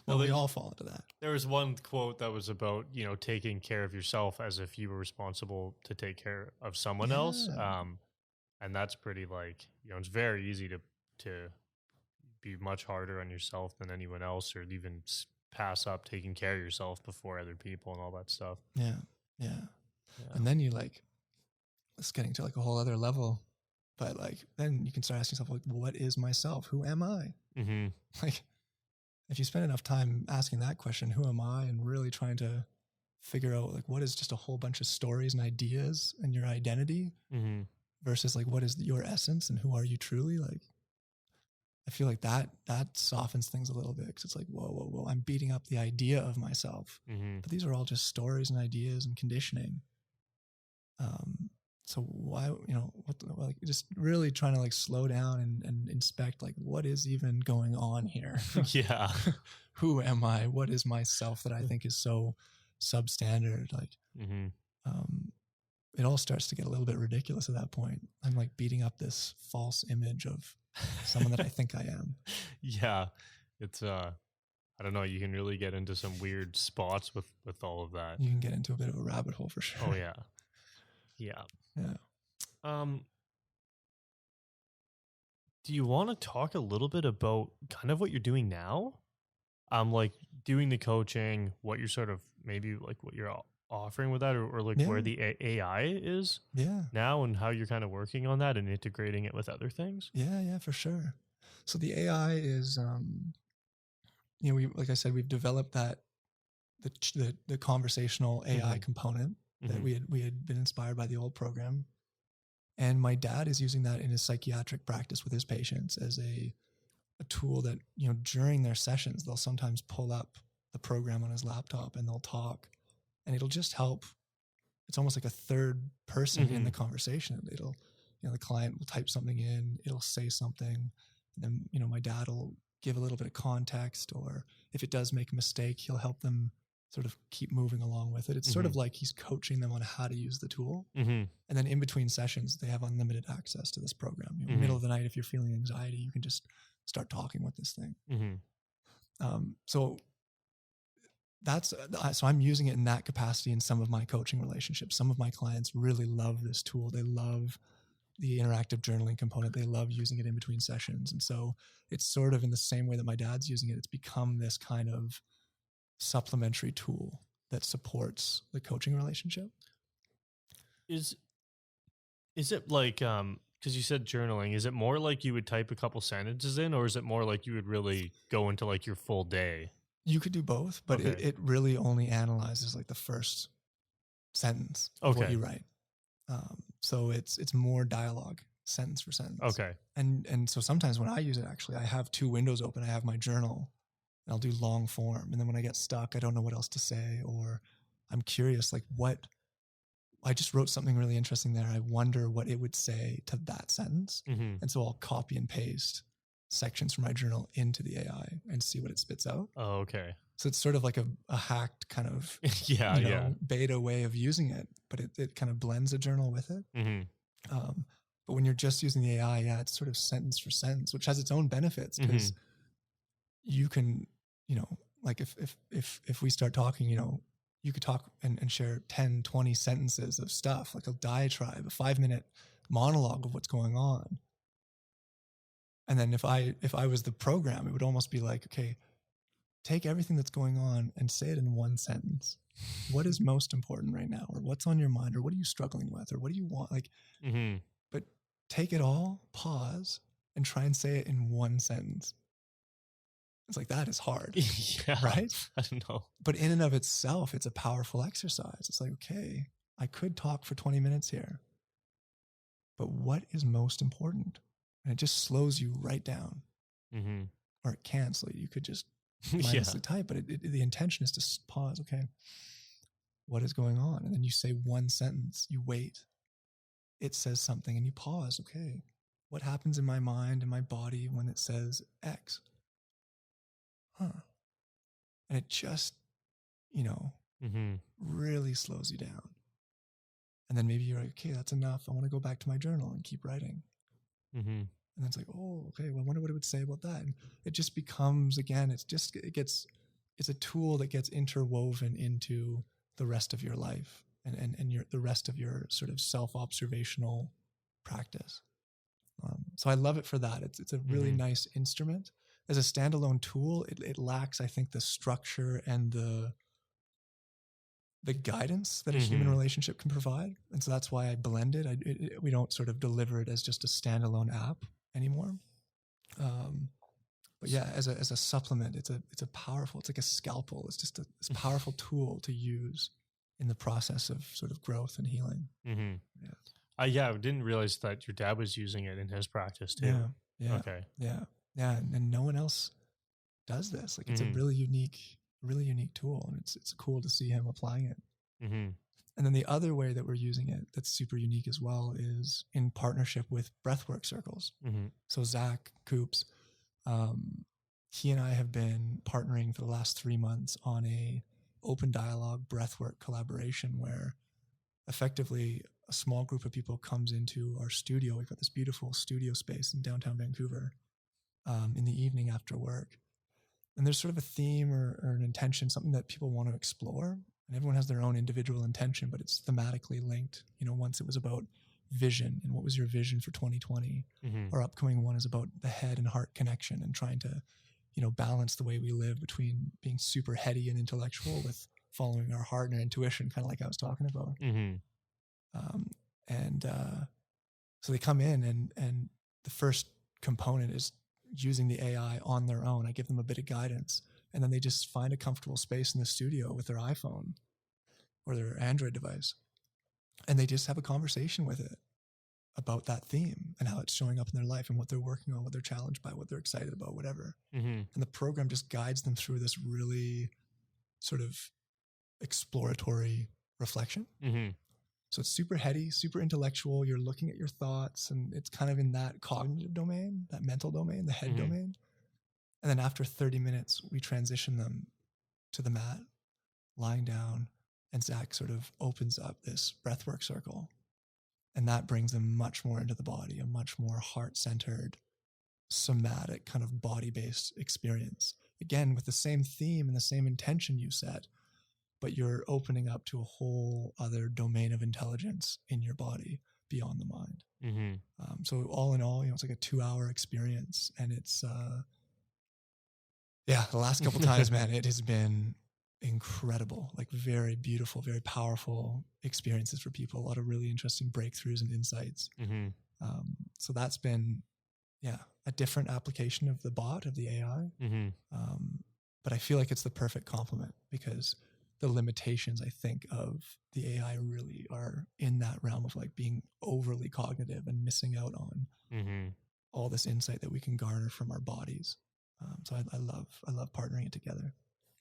Well, we all fall into that. There was one quote that was about, taking care of yourself as if you were responsible to take care of someone else. And that's pretty, like, it's very easy to be much harder on yourself than anyone else, or even pass up taking care of yourself before other people and all that stuff. Yeah. And then it's getting to like a whole other level. But like, then you can start asking yourself, like, what is myself? Who am I? Like, if you spend enough time asking that question, who am I? And really trying to figure out, like, what is just a whole bunch of stories and ideas and your identity versus like, what is your essence and who are you truly? Like, I feel like that softens things a little bit, because it's like, whoa, I'm beating up the idea of myself. But these are all just stories and ideas and conditioning. So why, like, just really trying to like slow down and inspect, like, what is even going on here? Who am I? What is myself that I think is so substandard? Like, it all starts to get a little bit ridiculous at that point. I'm like beating up this false image of someone that I think I am. Yeah. It's, I don't know. You can really get into some weird spots with all of that. You can get into a bit of a rabbit hole for sure. Oh yeah. Yeah. Yeah. Do you want to talk a little bit about kind of what you're doing now? Like doing the coaching, what you're sort of maybe like what you're offering with that, or like where the AI is now, and how you're kind of working on that and integrating it with other things. Yeah, for sure. So the AI is, like I said, we've developed that the conversational AI component that we had been inspired by the old program. And my dad is using that in his psychiatric practice with his patients as a tool that, during their sessions, they'll sometimes pull up the program on his laptop and they'll talk, and it'll just help. It's almost like a third person in the conversation. It'll, the client will type something in, it'll say something, and then, my dad will give a little bit of context, or if it does make a mistake, he'll help them sort of keep moving along with it. It's sort of like he's coaching them on how to use the tool. And then in between sessions, they have unlimited access to this program. In the middle of the night, if you're feeling anxiety, you can just start talking with this thing. So I'm using it in that capacity in some of my coaching relationships. Some of my clients really love this tool. They love the interactive journaling component. They love using it in between sessions. And so it's sort of in the same way that my dad's using it. It's become this kind of supplementary tool that supports the coaching relationship. Is it like, because you said journaling, is it more like you would type a couple sentences in, or is it more like you would really go into like your full day? You could do both, but it really only analyzes like the first sentence of what you write. So it's more dialogue, sentence for sentence. Okay. And so sometimes when I use it, actually, I have two windows open. I have my journal, and I'll do long form. And then when I get stuck, I don't know what else to say, or I'm curious, like I just wrote something really interesting there. I wonder what it would say to that sentence. And so I'll copy and paste sections from my journal into the AI and see what it spits out. Oh, okay. So it's sort of like a hacked kind of beta way of using it, but it kind of blends a journal with it. But when you're just using the AI, it's sort of sentence for sentence, which has its own benefits, because you can, like if we start talking, you could talk and share 10, 20 sentences of stuff, like a diatribe, a 5-minute monologue of what's going on. And then if I was the program, it would almost be like, okay, take everything that's going on and say it in one sentence. What is most important right now? Or what's on your mind? Or what are you struggling with? Or what do you want? Like, but take it all, pause, and try and say it in one sentence. It's like, that is hard. Right? I don't know. But in and of itself, it's a powerful exercise. It's like, okay, I could talk for 20 minutes here, but what is most important? And it just slows you right down. Or it can slow you. You could just mindlessly type, but the intention is to pause. Okay, what is going on? And then you say one sentence, you wait. It says something and you pause. Okay, what happens in my mind and my body when it says X? And it just, really slows you down. And then maybe you're like, okay, that's enough. I want to go back to my journal and keep writing. And then it's like, oh, okay, well, I wonder what it would say about that. And it just becomes, again, it's a tool that gets interwoven into the rest of your life and the rest of your sort of self-observational practice. So I love it for that. It's a really nice instrument. As a standalone tool, it lacks, I think, the structure and the guidance that a human relationship can provide. And so that's why I blend it. We don't sort of deliver it as just a standalone app anymore. But yeah, as a supplement, it's a powerful, it's like a scalpel. It's just this powerful tool to use in the process of sort of growth and healing. I didn't realize that your dad was using it in his practice too. Okay. Yeah. And no one else does this. Like, it's a really unique tool, and it's cool to see him applying it. And then the other way that we're using it that's super unique as well is in partnership with breathwork circles. So Zach Coops, he and I have been partnering for the last 3 months on a open dialogue breathwork collaboration where effectively a small group of people comes into our studio. We've got this beautiful studio space in downtown Vancouver in the evening after work. and there's sort of a theme or an intention, something that people want to explore, and everyone has their own individual intention, but it's thematically linked. Once it was about vision and what was your vision for 2020. Our upcoming one is about the head and heart connection and trying to, balance the way we live between being super heady and intellectual with following our heart and our intuition, kind of like I was talking about. So they come in and the first component is using the AI on their own. I give them a bit of guidance, and then they just find a comfortable space in the studio with their iPhone or their Android device, and they just have a conversation with it about that theme and how it's showing up in their life and what they're working on, what they're challenged by, what they're excited about, whatever. And the program just guides them through this really sort of exploratory reflection. So it's super heady, super intellectual. You're looking at your thoughts, and it's kind of in that cognitive domain, that mental domain, the head domain. And then after 30 minutes, we transition them to the mat, lying down, and Zach sort of opens up this breathwork circle. And that brings them much more into the body, a much more heart-centered, somatic kind of body-based experience. Again, with the same theme and the same intention you set, but you're opening up to a whole other domain of intelligence in your body beyond the mind. So all in all, it's like a 2-hour experience, and it's, the last couple times, man, it has been incredible, like very beautiful, very powerful experiences for people. A lot of really interesting breakthroughs and insights. So that's been, a different application of the bot, of the AI. But I feel like it's the perfect complement, because the limitations, I think, of the AI really are in that realm of like being overly cognitive and missing out on all this insight that we can garner from our bodies. So I love partnering it together.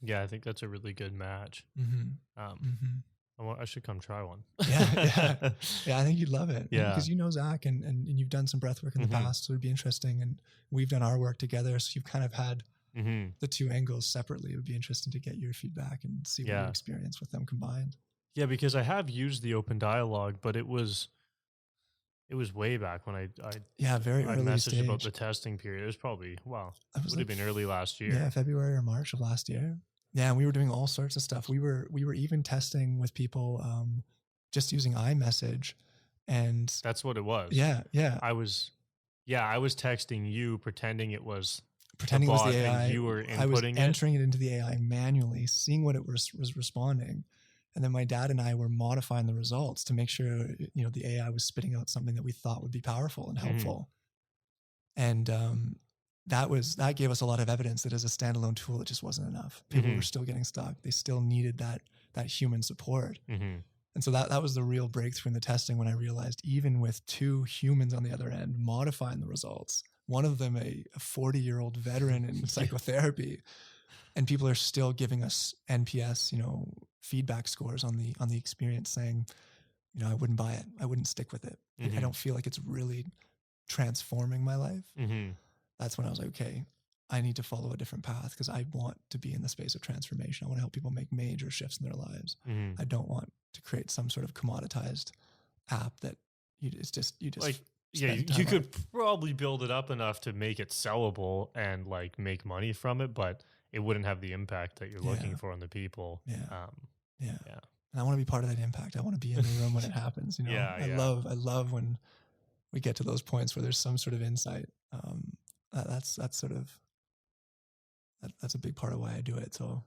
Yeah, I think that's a really good match. I should come try one. Yeah. I think you'd love it. Yeah, because Zach, and you've done some breath work in the past, so it'd be interesting. And we've done our work together, so you've kind of had the two angles separately. It would be interesting to get your feedback and see what you experience with them combined. Yeah, because I have used the open dialogue, but it was way back when I very early messaged stage. about the testing period. It was probably would have been early last year. Yeah, February or March of last year. Yeah, and we were doing all sorts of stuff. We were even testing with people just using iMessage, and that's what it was. Yeah. I was texting you, pretending it was the AI. And you were inputting I was entering it into the AI manually, seeing what it was responding, and then my dad and I were modifying the results to make sure the AI was spitting out something that we thought would be powerful and helpful. And that gave us a lot of evidence that as a standalone tool, it just wasn't enough. People were still getting stuck. They still needed that human support. And so that was the real breakthrough in the testing, when I realized even with two humans on the other end modifying the results, one of them a 40-year-old veteran in psychotherapy, and people are still giving us NPS, feedback scores on the experience, saying, I wouldn't buy it. I wouldn't stick with it. I don't feel like it's really transforming my life. That's when I was like, okay, I need to follow a different path, because I want to be in the space of transformation. I want to help people make major shifts in their lives. Mm-hmm. I don't want to create some sort of commoditized app that you just like, yeah, you could probably build it up enough to make it sellable and like make money from it, but it wouldn't have the impact that you're looking for on the people. Yeah. And I want to be part of that impact. I want to be in the room when it happens. I love when we get to those points where there's some sort of insight. That's sort of, that's a big part of why I do it. So,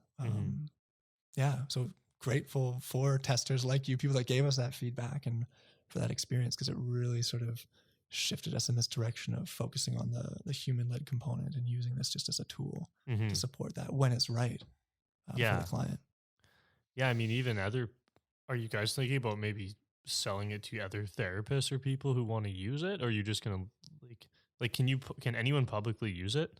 so grateful for testers like you, people that gave us that feedback and for that experience, because it really sort of shifted us in this direction of focusing on the human-led component and using this just as a tool to support that when it's right for the client. Yeah, I mean, are you guys thinking about maybe selling it to other therapists or people who want to use it? Or are you just going to can anyone publicly use it?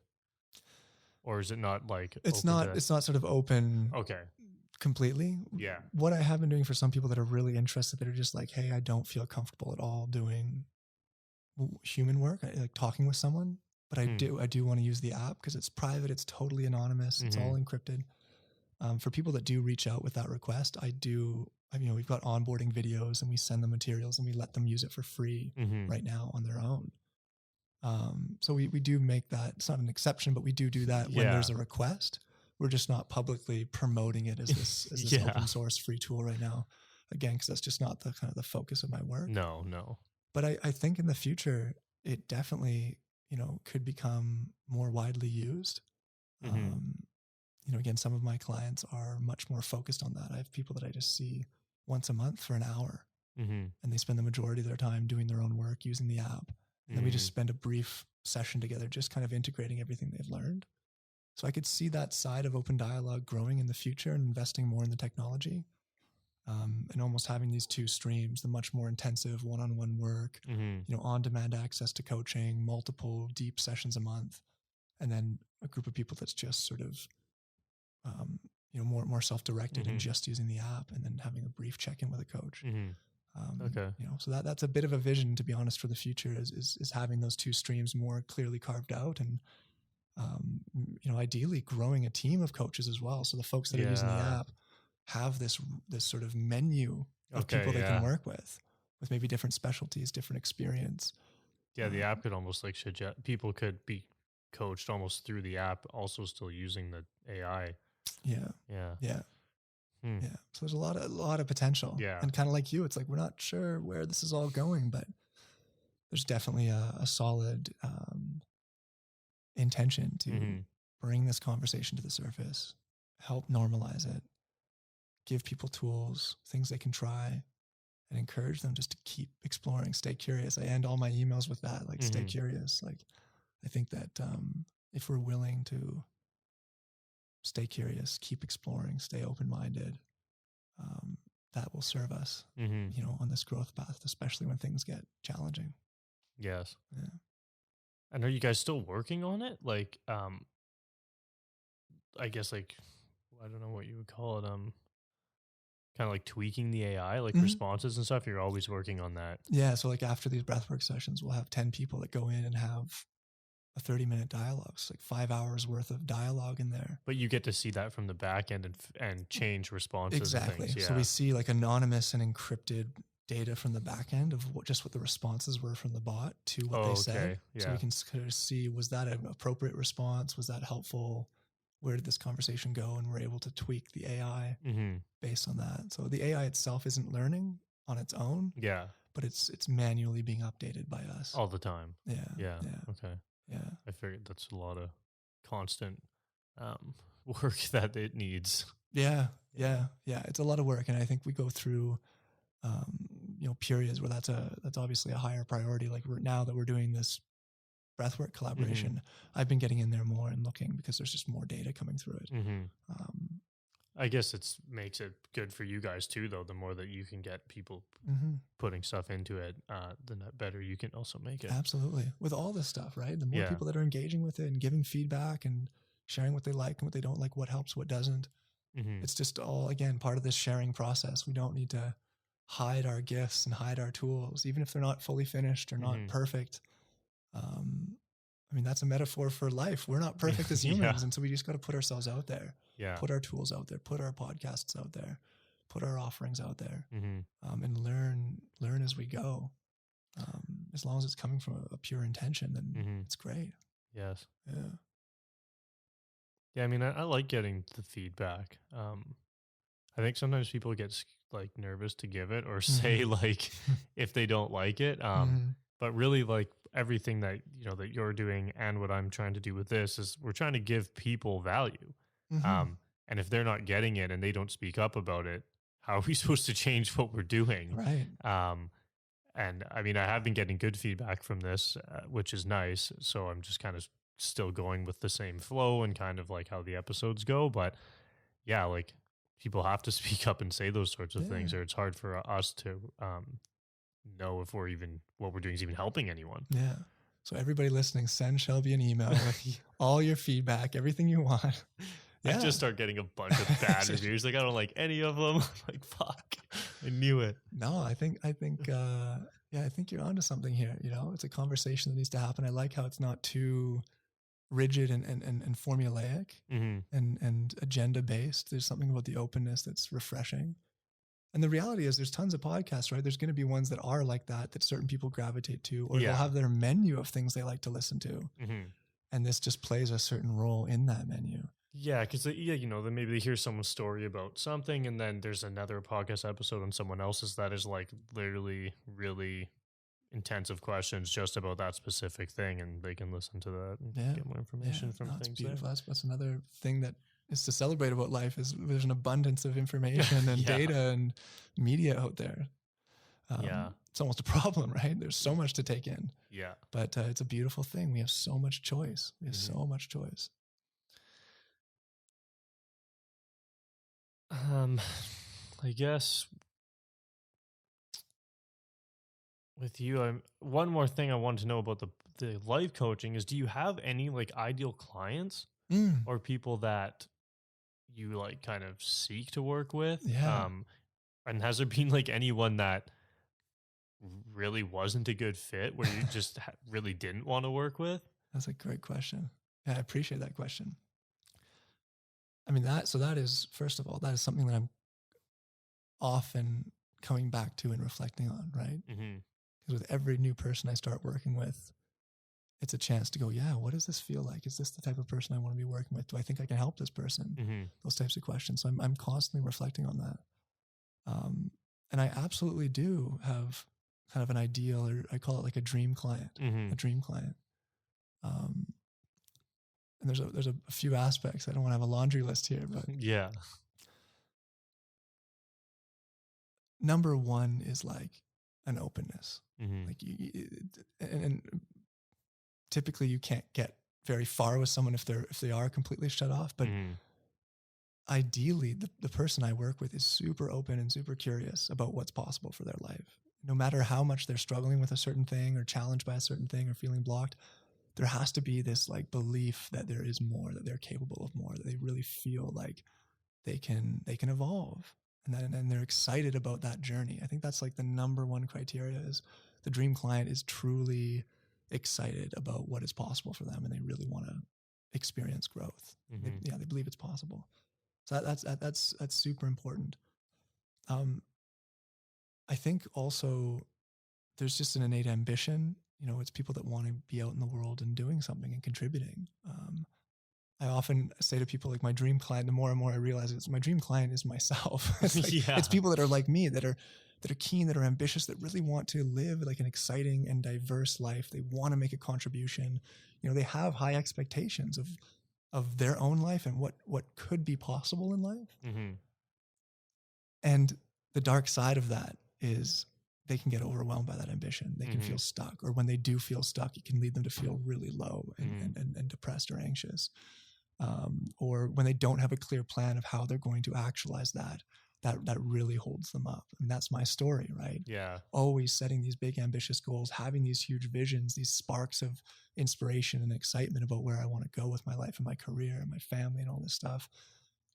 Or is it not like it's not sort of open completely? Yeah. What I have been doing for some people that are really interested, that are just like, hey, I don't feel comfortable at all doing human work, I like talking with someone, but I do want to use the app because it's private, it's totally anonymous, it's all encrypted. For people that do reach out with that request, we've got onboarding videos and we send them materials and we let them use it for free right now on their own. So we do make that. It's not an exception, but we do that when Yeah. there's a request. We're just not publicly promoting it as this Yeah. open source free tool right now. Again, because that's just not the kind of the focus of my work. No. But I think in the future, it definitely, could become more widely used. Again, some of my clients are much more focused on that. I have people that I just see once a month for an hour, and they spend the majority of their time doing their own work using the app. And then we just spend a brief session together, just kind of integrating everything they've learned. So I could see that side of open dialogue growing in the future and investing more in the technology, and almost having these two streams, the much more intensive one-on-one work, on-demand access to coaching, multiple deep sessions a month, and then a group of people that's just sort of, more self-directed and just using the app, and then having a brief check-in with a coach. Okay. So that's a bit of a vision, to be honest, for the future is having those two streams more clearly carved out, and ideally growing a team of coaches as well. So the folks that are using the app have this sort of menu of people they can work with maybe different specialties, different experience. Yeah, the app could almost like suggest people could be coached almost through the app, also still using the AI. Yeah. So there's a lot of potential. Yeah. And kind of like you, it's like, we're not sure where this is all going, but there's definitely a solid intention to bring this conversation to the surface, help normalize it, give people tools, things they can try, and encourage them just to keep exploring, stay curious. I end all my emails with that, like, stay curious. Like, I think that if we're willing to stay curious, keep exploring, stay open-minded, that will serve us, on this growth path, especially when things get challenging. Yes. Yeah. And are you guys still working on it? Like, I guess, like, I don't know what you would call it. Kind of like tweaking the AI, like responses and stuff. You're always working on that. Yeah. So like after these breathwork sessions, we'll have 10 people that go in and have a 30-minute dialogue. It's like 5 hours worth of dialogue in there. But you get to see that from the back end and change responses. Exactly. And things. Yeah. So we see like anonymous and encrypted data from the back end of what the responses were from the bot to what they said. Yeah. So we can kind of see, was that an appropriate response? Was that helpful? Where did this conversation go? And we're able to tweak the AI based on that. So the AI itself isn't learning on its own. Yeah. But it's manually being updated by us all the time. Yeah. Okay. Yeah. I figured that's a lot of constant work that it needs. Yeah. It's a lot of work, and I think we go through periods where that's obviously a higher priority. Like now that we're doing this breathwork collaboration, I've been getting in there more and looking because there's just more data coming through it. I guess makes it good for you guys too, though. The more that you can get people putting stuff into it, the better you can also make it. Absolutely. With all this stuff, right? The more people that are engaging with it and giving feedback and sharing what they like and what they don't like, what helps, what doesn't. It's just all, again, part of this sharing process. We don't need to hide our gifts and hide our tools, even if they're not fully finished or not perfect. I mean, that's a metaphor for life. We're not perfect as humans. And so we just got to put ourselves out there, put our tools out there, put our podcasts out there, put our offerings out there, and learn as we go. As long as it's coming from a pure intention, then it's great. Yes. Yeah. Yeah. I mean, I like getting the feedback. I think sometimes people get like nervous to give it or say like if they don't like it. But really, like, everything that that you're doing and what I'm trying to do with this is we're trying to give people value. And if they're not getting it and they don't speak up about it, how are we supposed to change what we're doing? Right. And I mean, I have been getting good feedback from this, which is nice. So I'm just kind of still going with the same flow and kind of like how the episodes go. But yeah, like, people have to speak up and say those sorts of things, or it's hard for us to know if what we're doing is even helping anyone. Yeah. So everybody listening, send Shelby an email with all your feedback, everything you want. I just start getting a bunch of bad reviews. Like, I don't like any of them. I'm like, fuck, I knew it. No, I think you're onto something here. It's a conversation that needs to happen. I like how it's not too rigid and formulaic and agenda based. There's something about the openness that's refreshing. And the reality is there's tons of podcasts, right? There's going to be ones that are like that certain people gravitate to, or they'll have their menu of things they like to listen to. And this just plays a certain role in that menu. Yeah, because then maybe they hear someone's story about something, and then there's another podcast episode on someone else's that is like literally really intensive questions just about that specific thing, and they can listen to that and get more information from things. Beautiful. That's another thing that is to celebrate about life, is there's an abundance of information and data and media out there. It's almost a problem, right? There's so much to take in. Yeah. But it's a beautiful thing. We have so much choice. So much choice. I guess with you, one more thing I wanted to know about the life coaching is, do you have any like ideal clients or people that you like kind of seek to work with? Yeah. And has there been like anyone that really wasn't a good fit where you just really didn't want to work with? That's a great question. Yeah, I appreciate that question. I mean, that is, first of all, that is something that I'm often coming back to and reflecting on, right? Because with every new person I start working with, it's a chance to go, yeah, what does this feel like? Is this the type of person I want to be working with? Do I think I can help this person? Those types of questions. So I'm constantly reflecting on that. And I absolutely do have kind of an ideal, or I call it like a dream client, a dream client. And there's a few aspects. I don't want to have a laundry list here, but yeah. Number one is like an openness. Like and typically you can't get very far with someone if they are completely shut off. But ideally, the person I work with is super open and super curious about what's possible for their life. No matter how much they're struggling with a certain thing or challenged by a certain thing or feeling blocked, there has to be this like belief that there is more, that they're capable of more, that they really feel like they can evolve, and they're excited about that journey. I think that's like the number one criteria, is the dream client is truly excited about what is possible for them, and they really want to experience growth. They believe it's possible. So that's super important. I think also there's just an innate ambition. It's people that want to be out in the world and doing something and contributing. I often say to people, like, my dream client, the more and more I realize it's my dream client is myself. It's people that are like me, that are keen, that are ambitious, that really want to live like an exciting and diverse life. They want to make a contribution. They have high expectations of their own life and what could be possible in life. And the dark side of that is they can get overwhelmed by that ambition. They can feel stuck, or when they do feel stuck, it can lead them to feel really low and depressed or anxious. Or when they don't have a clear plan of how they're going to actualize that really holds them up. I mean, that's my story, right? Yeah. Always setting these big ambitious goals, having these huge visions, these sparks of inspiration and excitement about where I want to go with my life and my career and my family and all this stuff.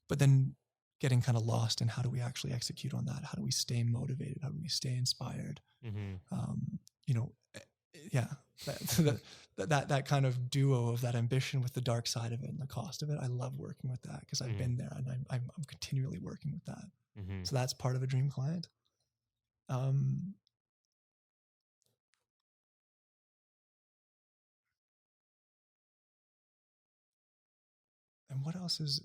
But then getting kind of lost in how do we actually execute on that? How do we stay motivated? How do we stay inspired? That kind of duo of that ambition with the dark side of it and the cost of it. I love working with that because I've been there, and I'm continually working with that. So that's part of a dream client. And what else is?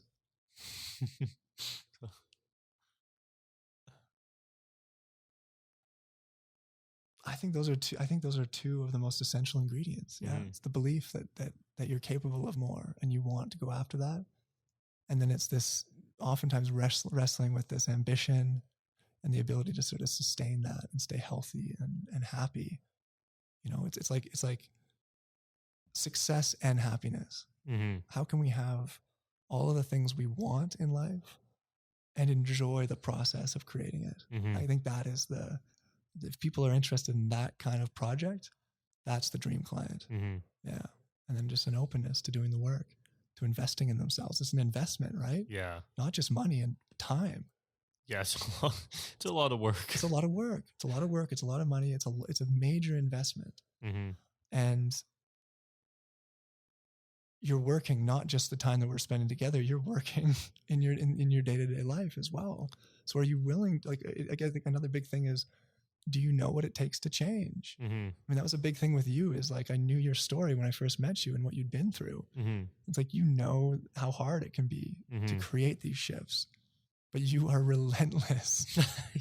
I think those are two of the most essential ingredients. Yeah, it's the belief that you're capable of more and you want to go after that, and then it's this oftentimes wrestling with this ambition and the ability to sort of sustain that and stay healthy and happy. It's like success and happiness. How can we have all of the things we want in life and enjoy the process of creating it? I think that is if people are interested in that kind of project, that's the dream client. Yeah. And then just an openness to doing the work, to investing in themselves. It's an investment, right? Yeah. Not just money and time. Yes. It's a lot of work. It's a lot of work. It's a lot of work. It's a lot of money. It's a major investment. And you're working not just the time that we're spending together, you're working in your day-to-day life as well. So are you willing, like, I think another big thing is, do you know what it takes to change? Mm-hmm. I mean, that was a big thing with you, is like, I knew your story when I first met you and what you'd been through. Mm-hmm. It's like, you know how hard it can be to create these shifts, but you are relentless.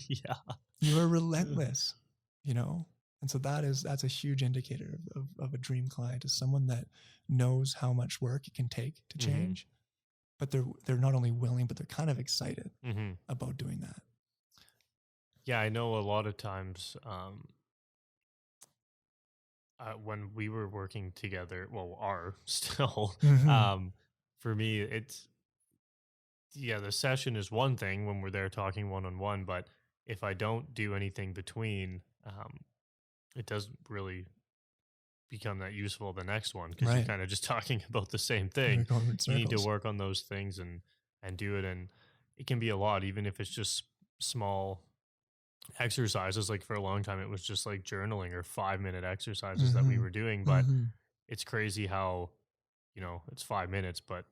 Yeah. You are relentless, you know? And so that's a huge indicator of a dream client, is someone that knows how much work it can take to change, but they're not only willing, but they're kind of excited about doing that. Yeah, I know a lot of times when we were working together, well, are still, for me, the session is one thing when we're there talking one-on-one, but if I don't do anything between, it doesn't really become that useful the next one, because you're kind of just talking about the same thing. You need to work on those things and do it, and it can be a lot, even if it's just small exercises. Like for a long time it was just like journaling or 5-minute exercises that we were doing, but it's crazy how, you know, it's 5 minutes, but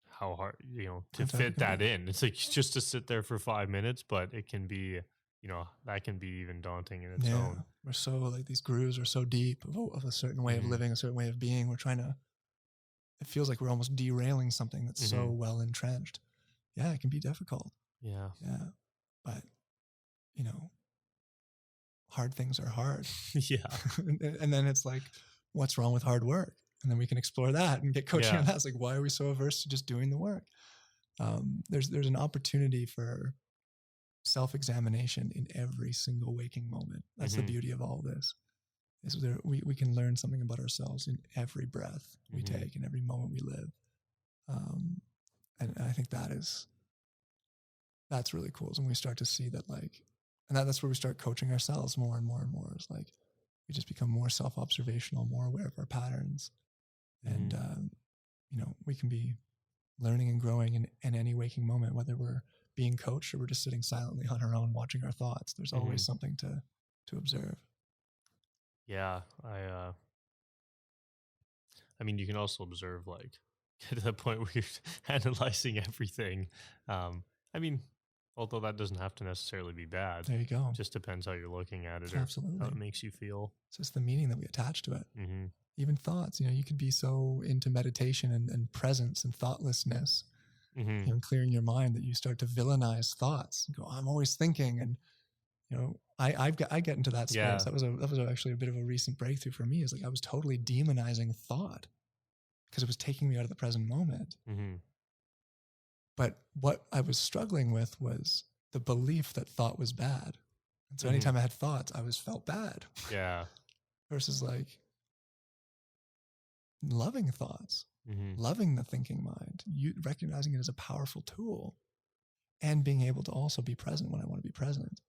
how hard, you know, to fit that in. It's like just to sit there for 5 minutes, but it can be, you know, that can be even daunting in its own. We're so, like, these grooves are so deep of a certain way of living, a certain way of being. We're trying to, it feels like we're almost derailing something that's so well entrenched. Yeah, it can be difficult. Yeah. But, you know, hard things are hard. Yeah. And then it's like, what's wrong with hard work? And then we can explore that and get coaching on that. It's like, why are we so averse to just doing the work? There's an opportunity for self-examination in every single waking moment. That's the beauty of all this. Is there, we can learn something about ourselves in every breath we take, in every moment we live. And I think that's really cool, is when we start to see that, like, and that's where we start coaching ourselves more and more and more. It's like we just become more self-observational, more aware of our patterns. And, you know, we can be learning and growing in any waking moment, whether we're being coached or we're just sitting silently on our own, watching our thoughts. There's always something to observe. Yeah. I mean, you can also observe, like, get to the point where you're analyzing everything. I mean, although that doesn't have to necessarily be bad. There you go. It just depends how you're looking at it, Absolutely. or how it makes you feel. It's just the meaning that we attach to it. Even thoughts, you know, you could be so into meditation and presence and thoughtlessness, you know, clearing your mind, that you start to villainize thoughts. You go, I'm always thinking. And, you know, I get into that space. Yeah. That was actually a bit of a recent breakthrough for me, is like I was totally demonizing thought because it was taking me out of the present moment. But what I was struggling with was the belief that thought was bad. And so anytime I had thoughts, I felt bad. Yeah. Versus like loving thoughts, loving the thinking mind, recognizing it as a powerful tool, and being able to also be present when I want to be present.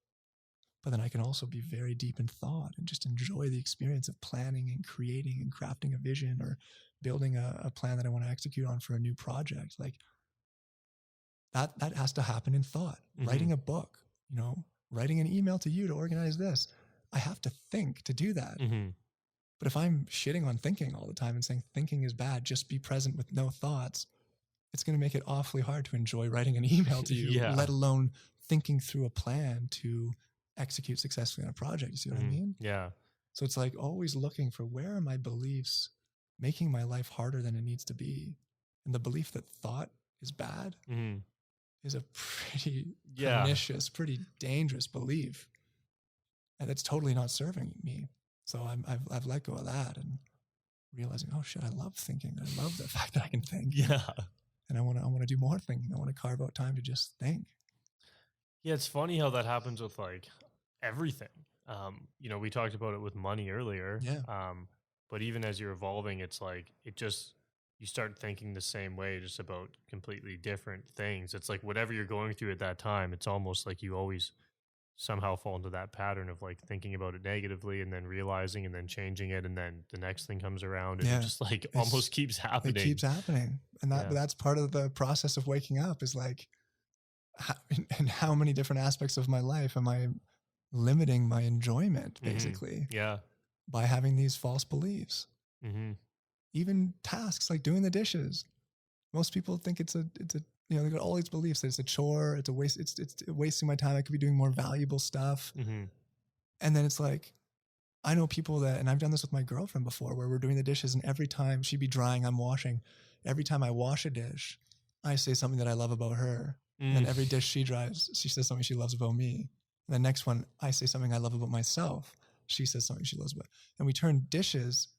But then I can also be very deep in thought and just enjoy the experience of planning and creating and crafting a vision, or building a plan that I want to execute on for a new project. Like that has to happen in thought. Writing a book, you know, writing an email to you to organize this. I have to think to do that. But if I'm shitting on thinking all the time and saying thinking is bad, just be present with no thoughts, it's going to make it awfully hard to enjoy writing an email to you, let alone thinking through a plan to execute successfully on a project. You see what I mean? Yeah. So it's like always looking for, where are my beliefs making my life harder than it needs to be? And the belief that thought is bad is a pretty pernicious, pretty dangerous belief. And it's totally not serving me. So I've let go of that and realizing, oh shit, I love thinking. I love the fact that I can think. Yeah. And I want to do more thinking. I want to carve out time to just think. Yeah, it's funny how that happens with like everything. You know, we talked about it with money earlier. Yeah. But even as you're evolving, it's like you start thinking the same way, just about completely different things. It's like whatever you're going through at that time, it's almost like you always somehow fall into that pattern of like thinking about it negatively and then realizing and then changing it, and then the next thing comes around, and it just like almost keeps happening. It keeps happening. And that's part of the process of waking up, is like, in how many different aspects of my life am I limiting my enjoyment, basically? Yeah. By having these false beliefs. even tasks like doing the dishes. Most people think it's a, you know, they got all these beliefs that it's a chore, it's a waste, it's wasting my time. I could be doing more valuable stuff. And then it's like, I know people that, and I've done this with my girlfriend before, where we're doing the dishes and every time she'd be drying, I'm washing. Every time I wash a dish, I say something that I love about her. And then every dish she dries, she says something she loves about me. And the next one, I say something I love about myself. She says something she loves about. And we turn dishes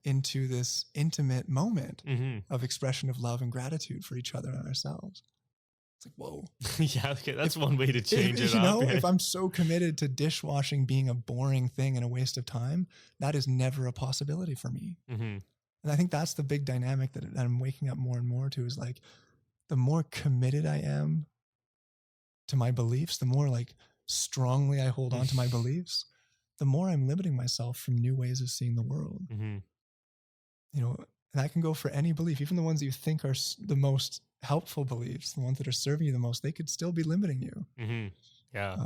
into this intimate moment of expression of love and gratitude for each other and ourselves. It's like, whoa. Yeah, okay, that's one way to change it you up. know, if I'm so committed to dishwashing being a boring thing and a waste of time, that is never a possibility for me. And I think that's the big dynamic that I'm waking up more and more to, is like, the more committed I am to my beliefs, the more like strongly I hold on to my beliefs, the more I'm limiting myself from new ways of seeing the world. You know, and that can go for any belief, even the ones that you think are the most helpful beliefs, the ones that are serving you the most, they could still be limiting you. Yeah.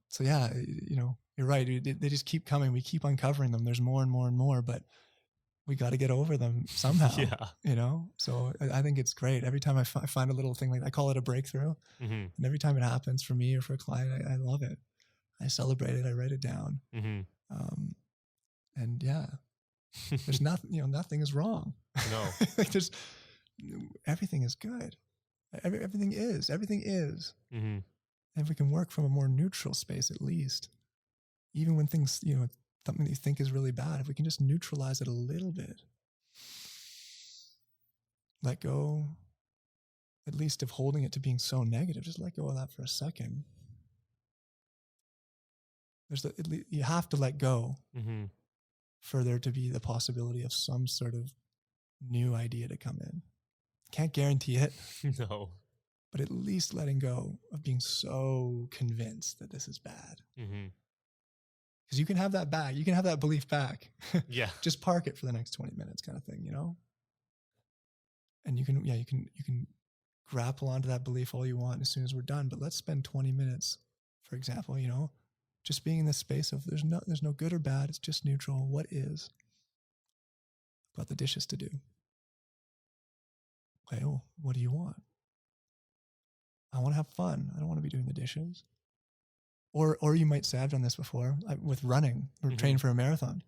So yeah, you know, you're right. They just keep coming. We keep uncovering them. There's more and more and more, but we got to get over them somehow. You know? So I think it's great. Every time I find a little thing, like I call it a breakthrough. And every time it happens for me or for a client, I love it. I celebrate it. I write it down. And yeah, there's nothing, you know, nothing is wrong. No. Like everything is good. Everything is. And if we can work from a more neutral space, at least, even when things, you know, something that you think is really bad, if we can just neutralize it a little bit, let go, at least of holding it to being so negative, just let go of that for a second. You have to let go for there to be the possibility of some sort of new idea to come in. Can't guarantee it. No. But at least letting go of being so convinced that this is bad. Because you can have that back. You can have that belief back. Yeah. Just park it for the next 20 minutes kind of thing, you know? And you can grapple onto that belief all you want as soon as we're done. But let's spend 20 minutes, for example, you know, just being in this space of there's no good or bad. It's just neutral. What is? Got the dishes to do. Okay, well, what do you want? I want to have fun. I don't want to be doing the dishes. Or you might say, I've done this before with running. We're training for a marathon.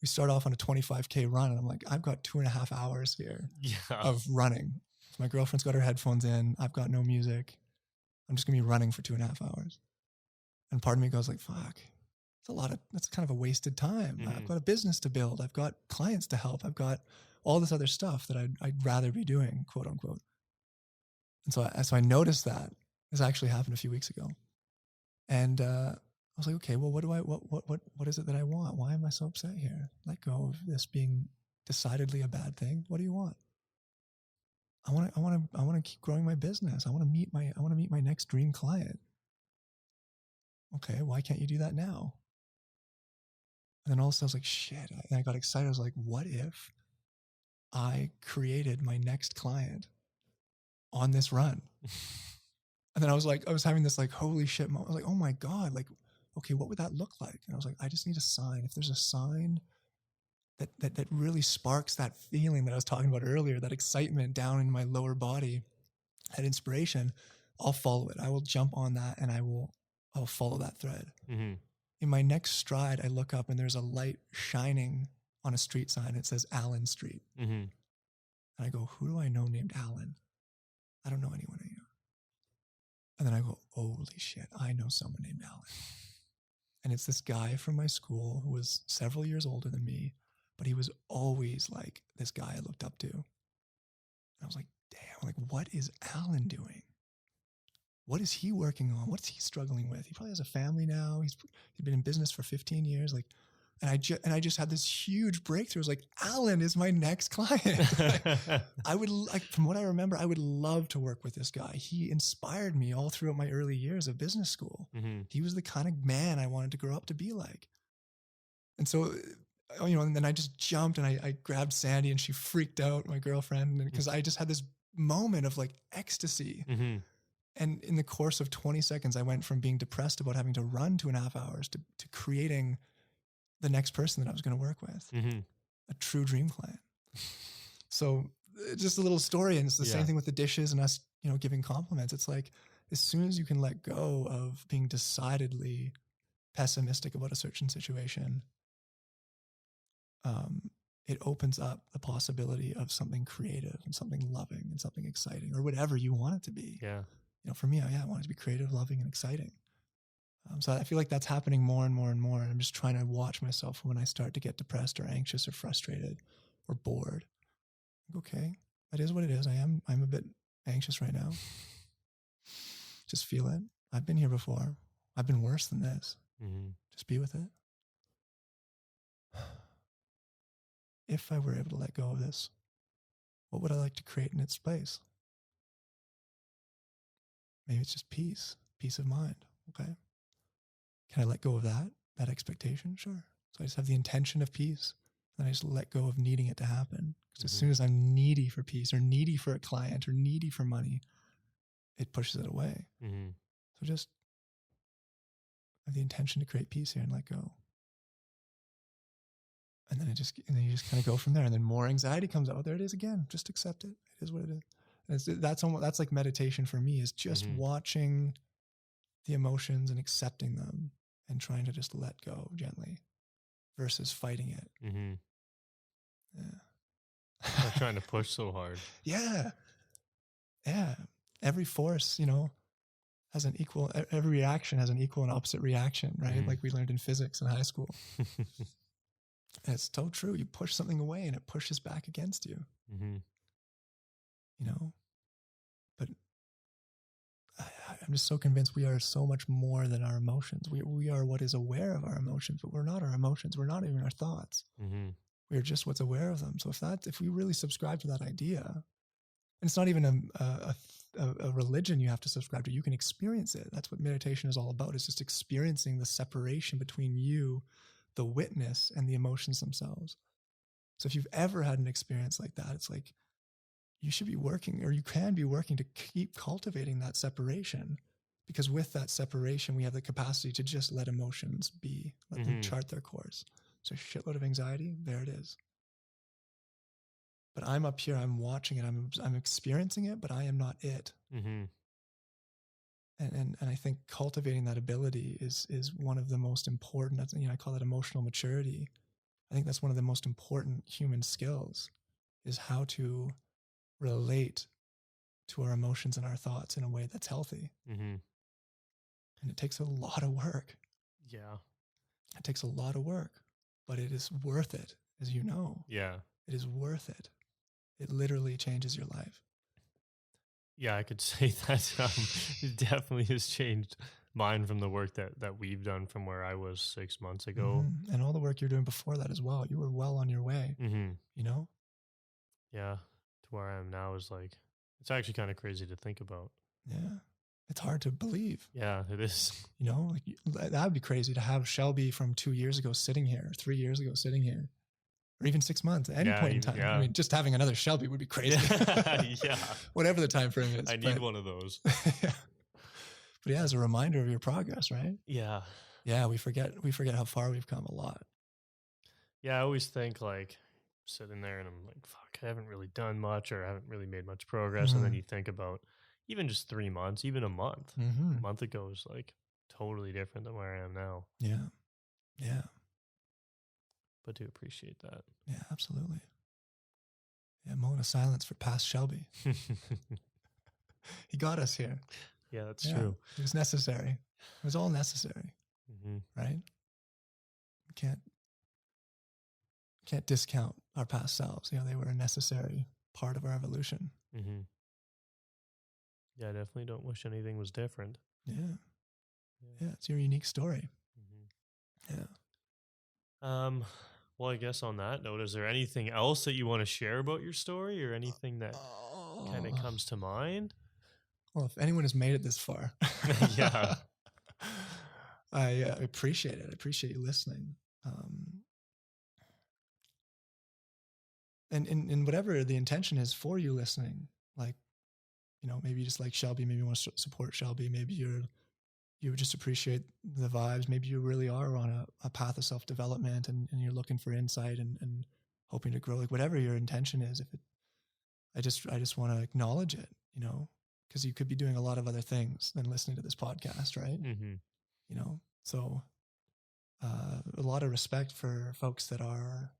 We start off on a 25K run, and I'm like, I've got 2.5 hours here of running. So my girlfriend's got her headphones in. I've got no music. I'm just going to be running for 2.5 hours. And part of me goes like, fuck, that's kind of a wasted time. I've got a business to build. I've got clients to help. I've got all this other stuff that I'd rather be doing, quote unquote. And so I noticed that. This actually happened a few weeks ago. And I was like, okay, well, what is it that I want? Why am I so upset here? Let go of this being decidedly a bad thing. What do you want? I want to keep growing my business. I want to meet my next dream client. Okay, why can't you do that now? And then all of a sudden I was like, shit. And I got excited. I was like, what if I created my next client on this run? And then I was having this like, holy shit moment. I was like, oh my God, like, okay, what would that look like? And I was like, I just need a sign. If there's a sign that really sparks that feeling that I was talking about earlier, that excitement down in my lower body, that inspiration, I'll follow it. I will jump on that and I'll follow that thread. In my next stride, I look up and there's a light shining on a street sign. It says Allen Street. And I go, who do I know named Allen? I don't know anyone I know. And then I go, holy shit, I know someone named Allen. And it's this guy from my school who was several years older than me, but he was always like this guy I looked up to. And I was like, damn, like, what is Allen doing? What is he working on? What's he struggling with? He probably has a family now. He's been in business for 15 years. Like, and I just had this huge breakthrough. I was like, Allen is my next client. I would like, from what I remember, I would love to work with this guy. He inspired me all throughout my early years of business school. He was the kind of man I wanted to grow up to be like. And so, you know, and then I just jumped and I grabbed Sandy and she freaked out, my girlfriend, because I just had this moment of like ecstasy. And in the course of 20 seconds, I went from being depressed about having to run 2.5 hours to creating the next person that I was going to work with, a true dream client. So just a little story. And it's the Yeah. same thing with the dishes and us, giving compliments. It's like, as soon as you can let go of being decidedly pessimistic about a certain situation, it opens up the possibility of something creative and something loving and something exciting, or whatever you want it to be. Yeah. For me, I want it to be creative, loving, and exciting. So I feel like that's happening more and more and more. And I'm just trying to watch myself when I start to get depressed or anxious or frustrated or bored. Okay, that is what it is. I'm a bit anxious right now. Just feel it. I've been here before. I've been worse than this. Mm-hmm. Just be with it. If I were able to let go of this, what would I like to create in its place? Maybe it's just peace of mind. Okay. Can I let go of that expectation? Sure. So I just have the intention of peace. Then I just let go of needing it to happen. Because as soon as I'm needy for peace or needy for a client or needy for money, it pushes it away. Mm-hmm. So just have the intention to create peace here and let go. And then you just kind of go from there. And then more anxiety comes out. There it is again. Just accept it. It is what it is. And that's like meditation for me, is just watching the emotions and accepting them and trying to just let go gently versus fighting it. Mm-hmm. Yeah. Not trying to push so hard. Yeah. Yeah. Every force, has an equal, every reaction has an equal and opposite reaction, right? Like we learned in physics in high school. And it's so true. You push something away and it pushes back against you. Mm-hmm. But I'm just so convinced we are so much more than our emotions. We are what is aware of our emotions, but we're not our emotions. We're not even our thoughts. Mm-hmm. We're just what's aware of them. So if we really subscribe to that idea, and it's not even a religion you have to subscribe to, you can experience it. That's what meditation is all about, is just experiencing the separation between you, the witness, and the emotions themselves. So if you've ever had an experience like that, it's like you should be working, or you can be working, to keep cultivating that separation, because with that separation, we have the capacity to just let emotions be, let them chart their course. So a shitload of anxiety, there it is. But I'm up here, I'm watching it, I'm experiencing it, but I am not it. Mm-hmm. And I think cultivating that ability is one of the most important, I call it emotional maturity. I think that's one of the most important human skills, is how to relate to our emotions and our thoughts in a way that's healthy. Mm-hmm. And it takes a lot of work. Yeah. It takes a lot of work, but it is worth it, as you know. Yeah. It is worth it. It literally changes your life. Yeah, I could say that it definitely has changed mine from the work that we've done from where I was 6 months ago. Mm-hmm. And all the work you're doing before that as well. You were well on your way, Yeah. To where I am now is like, it's actually kind of crazy to think about. Yeah. It's hard to believe. Yeah, it is. That would be crazy to have Shelby from 2 years ago sitting here, 3 years ago sitting here, or even 6 months, at any point in time. Yeah. I mean, just having another Shelby would be crazy. Yeah. Whatever the time frame is. I need one of those. Yeah. But yeah, as a reminder of your progress, right? Yeah. Yeah, we forget how far we've come a lot. Yeah, I always think like sitting there and I'm like, fuck, I haven't really done much, or I haven't really made much progress. And then you think about even just 3 months, even a month. A month ago was like totally different than where I am now. Yeah. Yeah. But do appreciate that. Yeah, absolutely. Yeah, moment of silence for past Shelby. He got us here. Yeah, that's true. It was necessary. It was all necessary, right? We can't discount our past selves. They were a necessary part of our evolution. Yeah, I definitely don't wish anything was different. Yeah, it's your unique story. Yeah. Well, I guess on that note, is there anything else that you want to share about your story, or anything that kind of comes to mind? Well, if anyone has made it this far, yeah, I appreciate it. I appreciate you listening. And whatever the intention is for you listening, like, maybe you just like Shelby, maybe you want to support Shelby, maybe you just appreciate the vibes, maybe you really are on a path of self-development and you're looking for insight and hoping to grow, like whatever your intention is. I just want to acknowledge it, you know, because you could be doing a lot of other things than listening to this podcast, right? Mm-hmm. You know, so a lot of respect for folks that are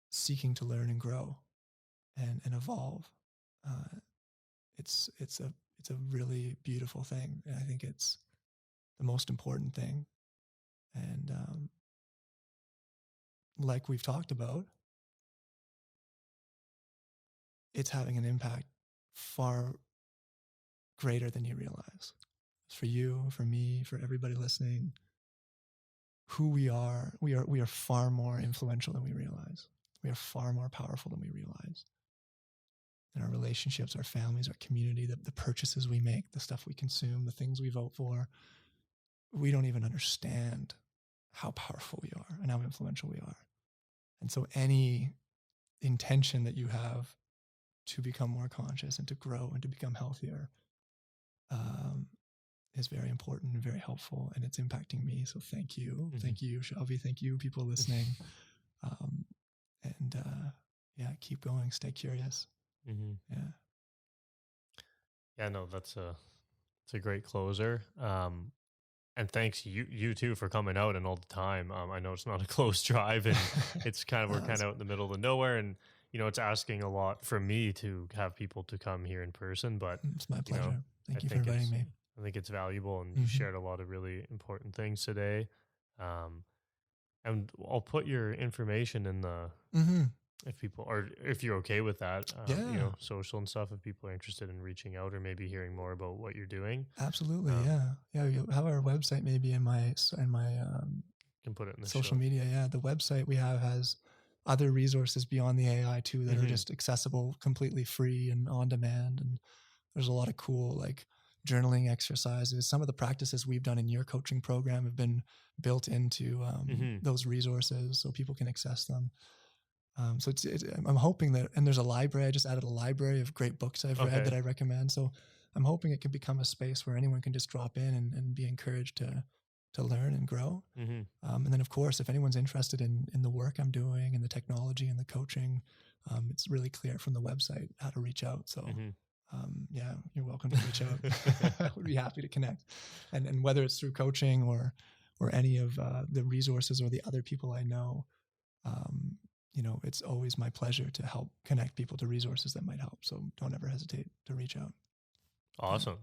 seeking to learn and grow and evolve. It's a really beautiful thing. And I think it's the most important thing. And like we've talked about, it's having an impact far greater than you realize. For you, for me, for everybody listening, who we are far more influential than we realize. We are far more powerful than we realize. In our relationships, our families, our community, the purchases we make, the stuff we consume, the things we vote for, we don't even understand how powerful we are and how influential we are. And so any intention that you have to become more conscious and to grow and to become healthier is very important and very helpful, and it's impacting me. So thank you. Mm-hmm. Thank you, Shelby. Thank you, people listening. Yeah, keep going. Stay curious. Mm-hmm. Yeah. Yeah, no, it's a great closer. And thanks you too for coming out and all the time. I know it's not a close drive, and it's we're kind of out in the middle of nowhere, and you know, it's asking a lot from me to have people to come here in person, but it's my pleasure. You know, Thank you for inviting me. I think it's valuable, and you shared a lot of really important things today. And I'll put your information in the, if people, or if you're okay with that, you know, social and stuff, if people are interested in reaching out or maybe hearing more about what you're doing. Absolutely. Yeah. You'll have our website maybe in my can put it in the social media. Yeah. The website we have has other resources beyond the AI too, that are just accessible, completely free and on demand. And there's a lot of cool, like, journaling exercises. Some of the practices we've done in your coaching program have been built into those resources so people can access them. So I'm hoping that, and there's a library, I just added a library of great books I've read that I recommend. So I'm hoping it can become a space where anyone can just drop in and be encouraged to learn and grow. And then of course, if anyone's interested in the work I'm doing and the technology and the coaching, it's really clear from the website how to reach out. So yeah, you're welcome to reach out. I would be happy to connect. And whether it's through coaching or any of the resources or the other people I know, you know, it's always my pleasure to help connect people to resources that might help. So don't ever hesitate to reach out. Awesome.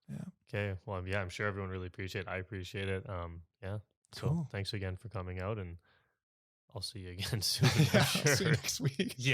Yeah. Okay. Well, yeah, I'm sure everyone really appreciate it. I appreciate it. Yeah. So cool. Thanks again for coming out, and I'll see you again soon. I'll see you next week. Yeah.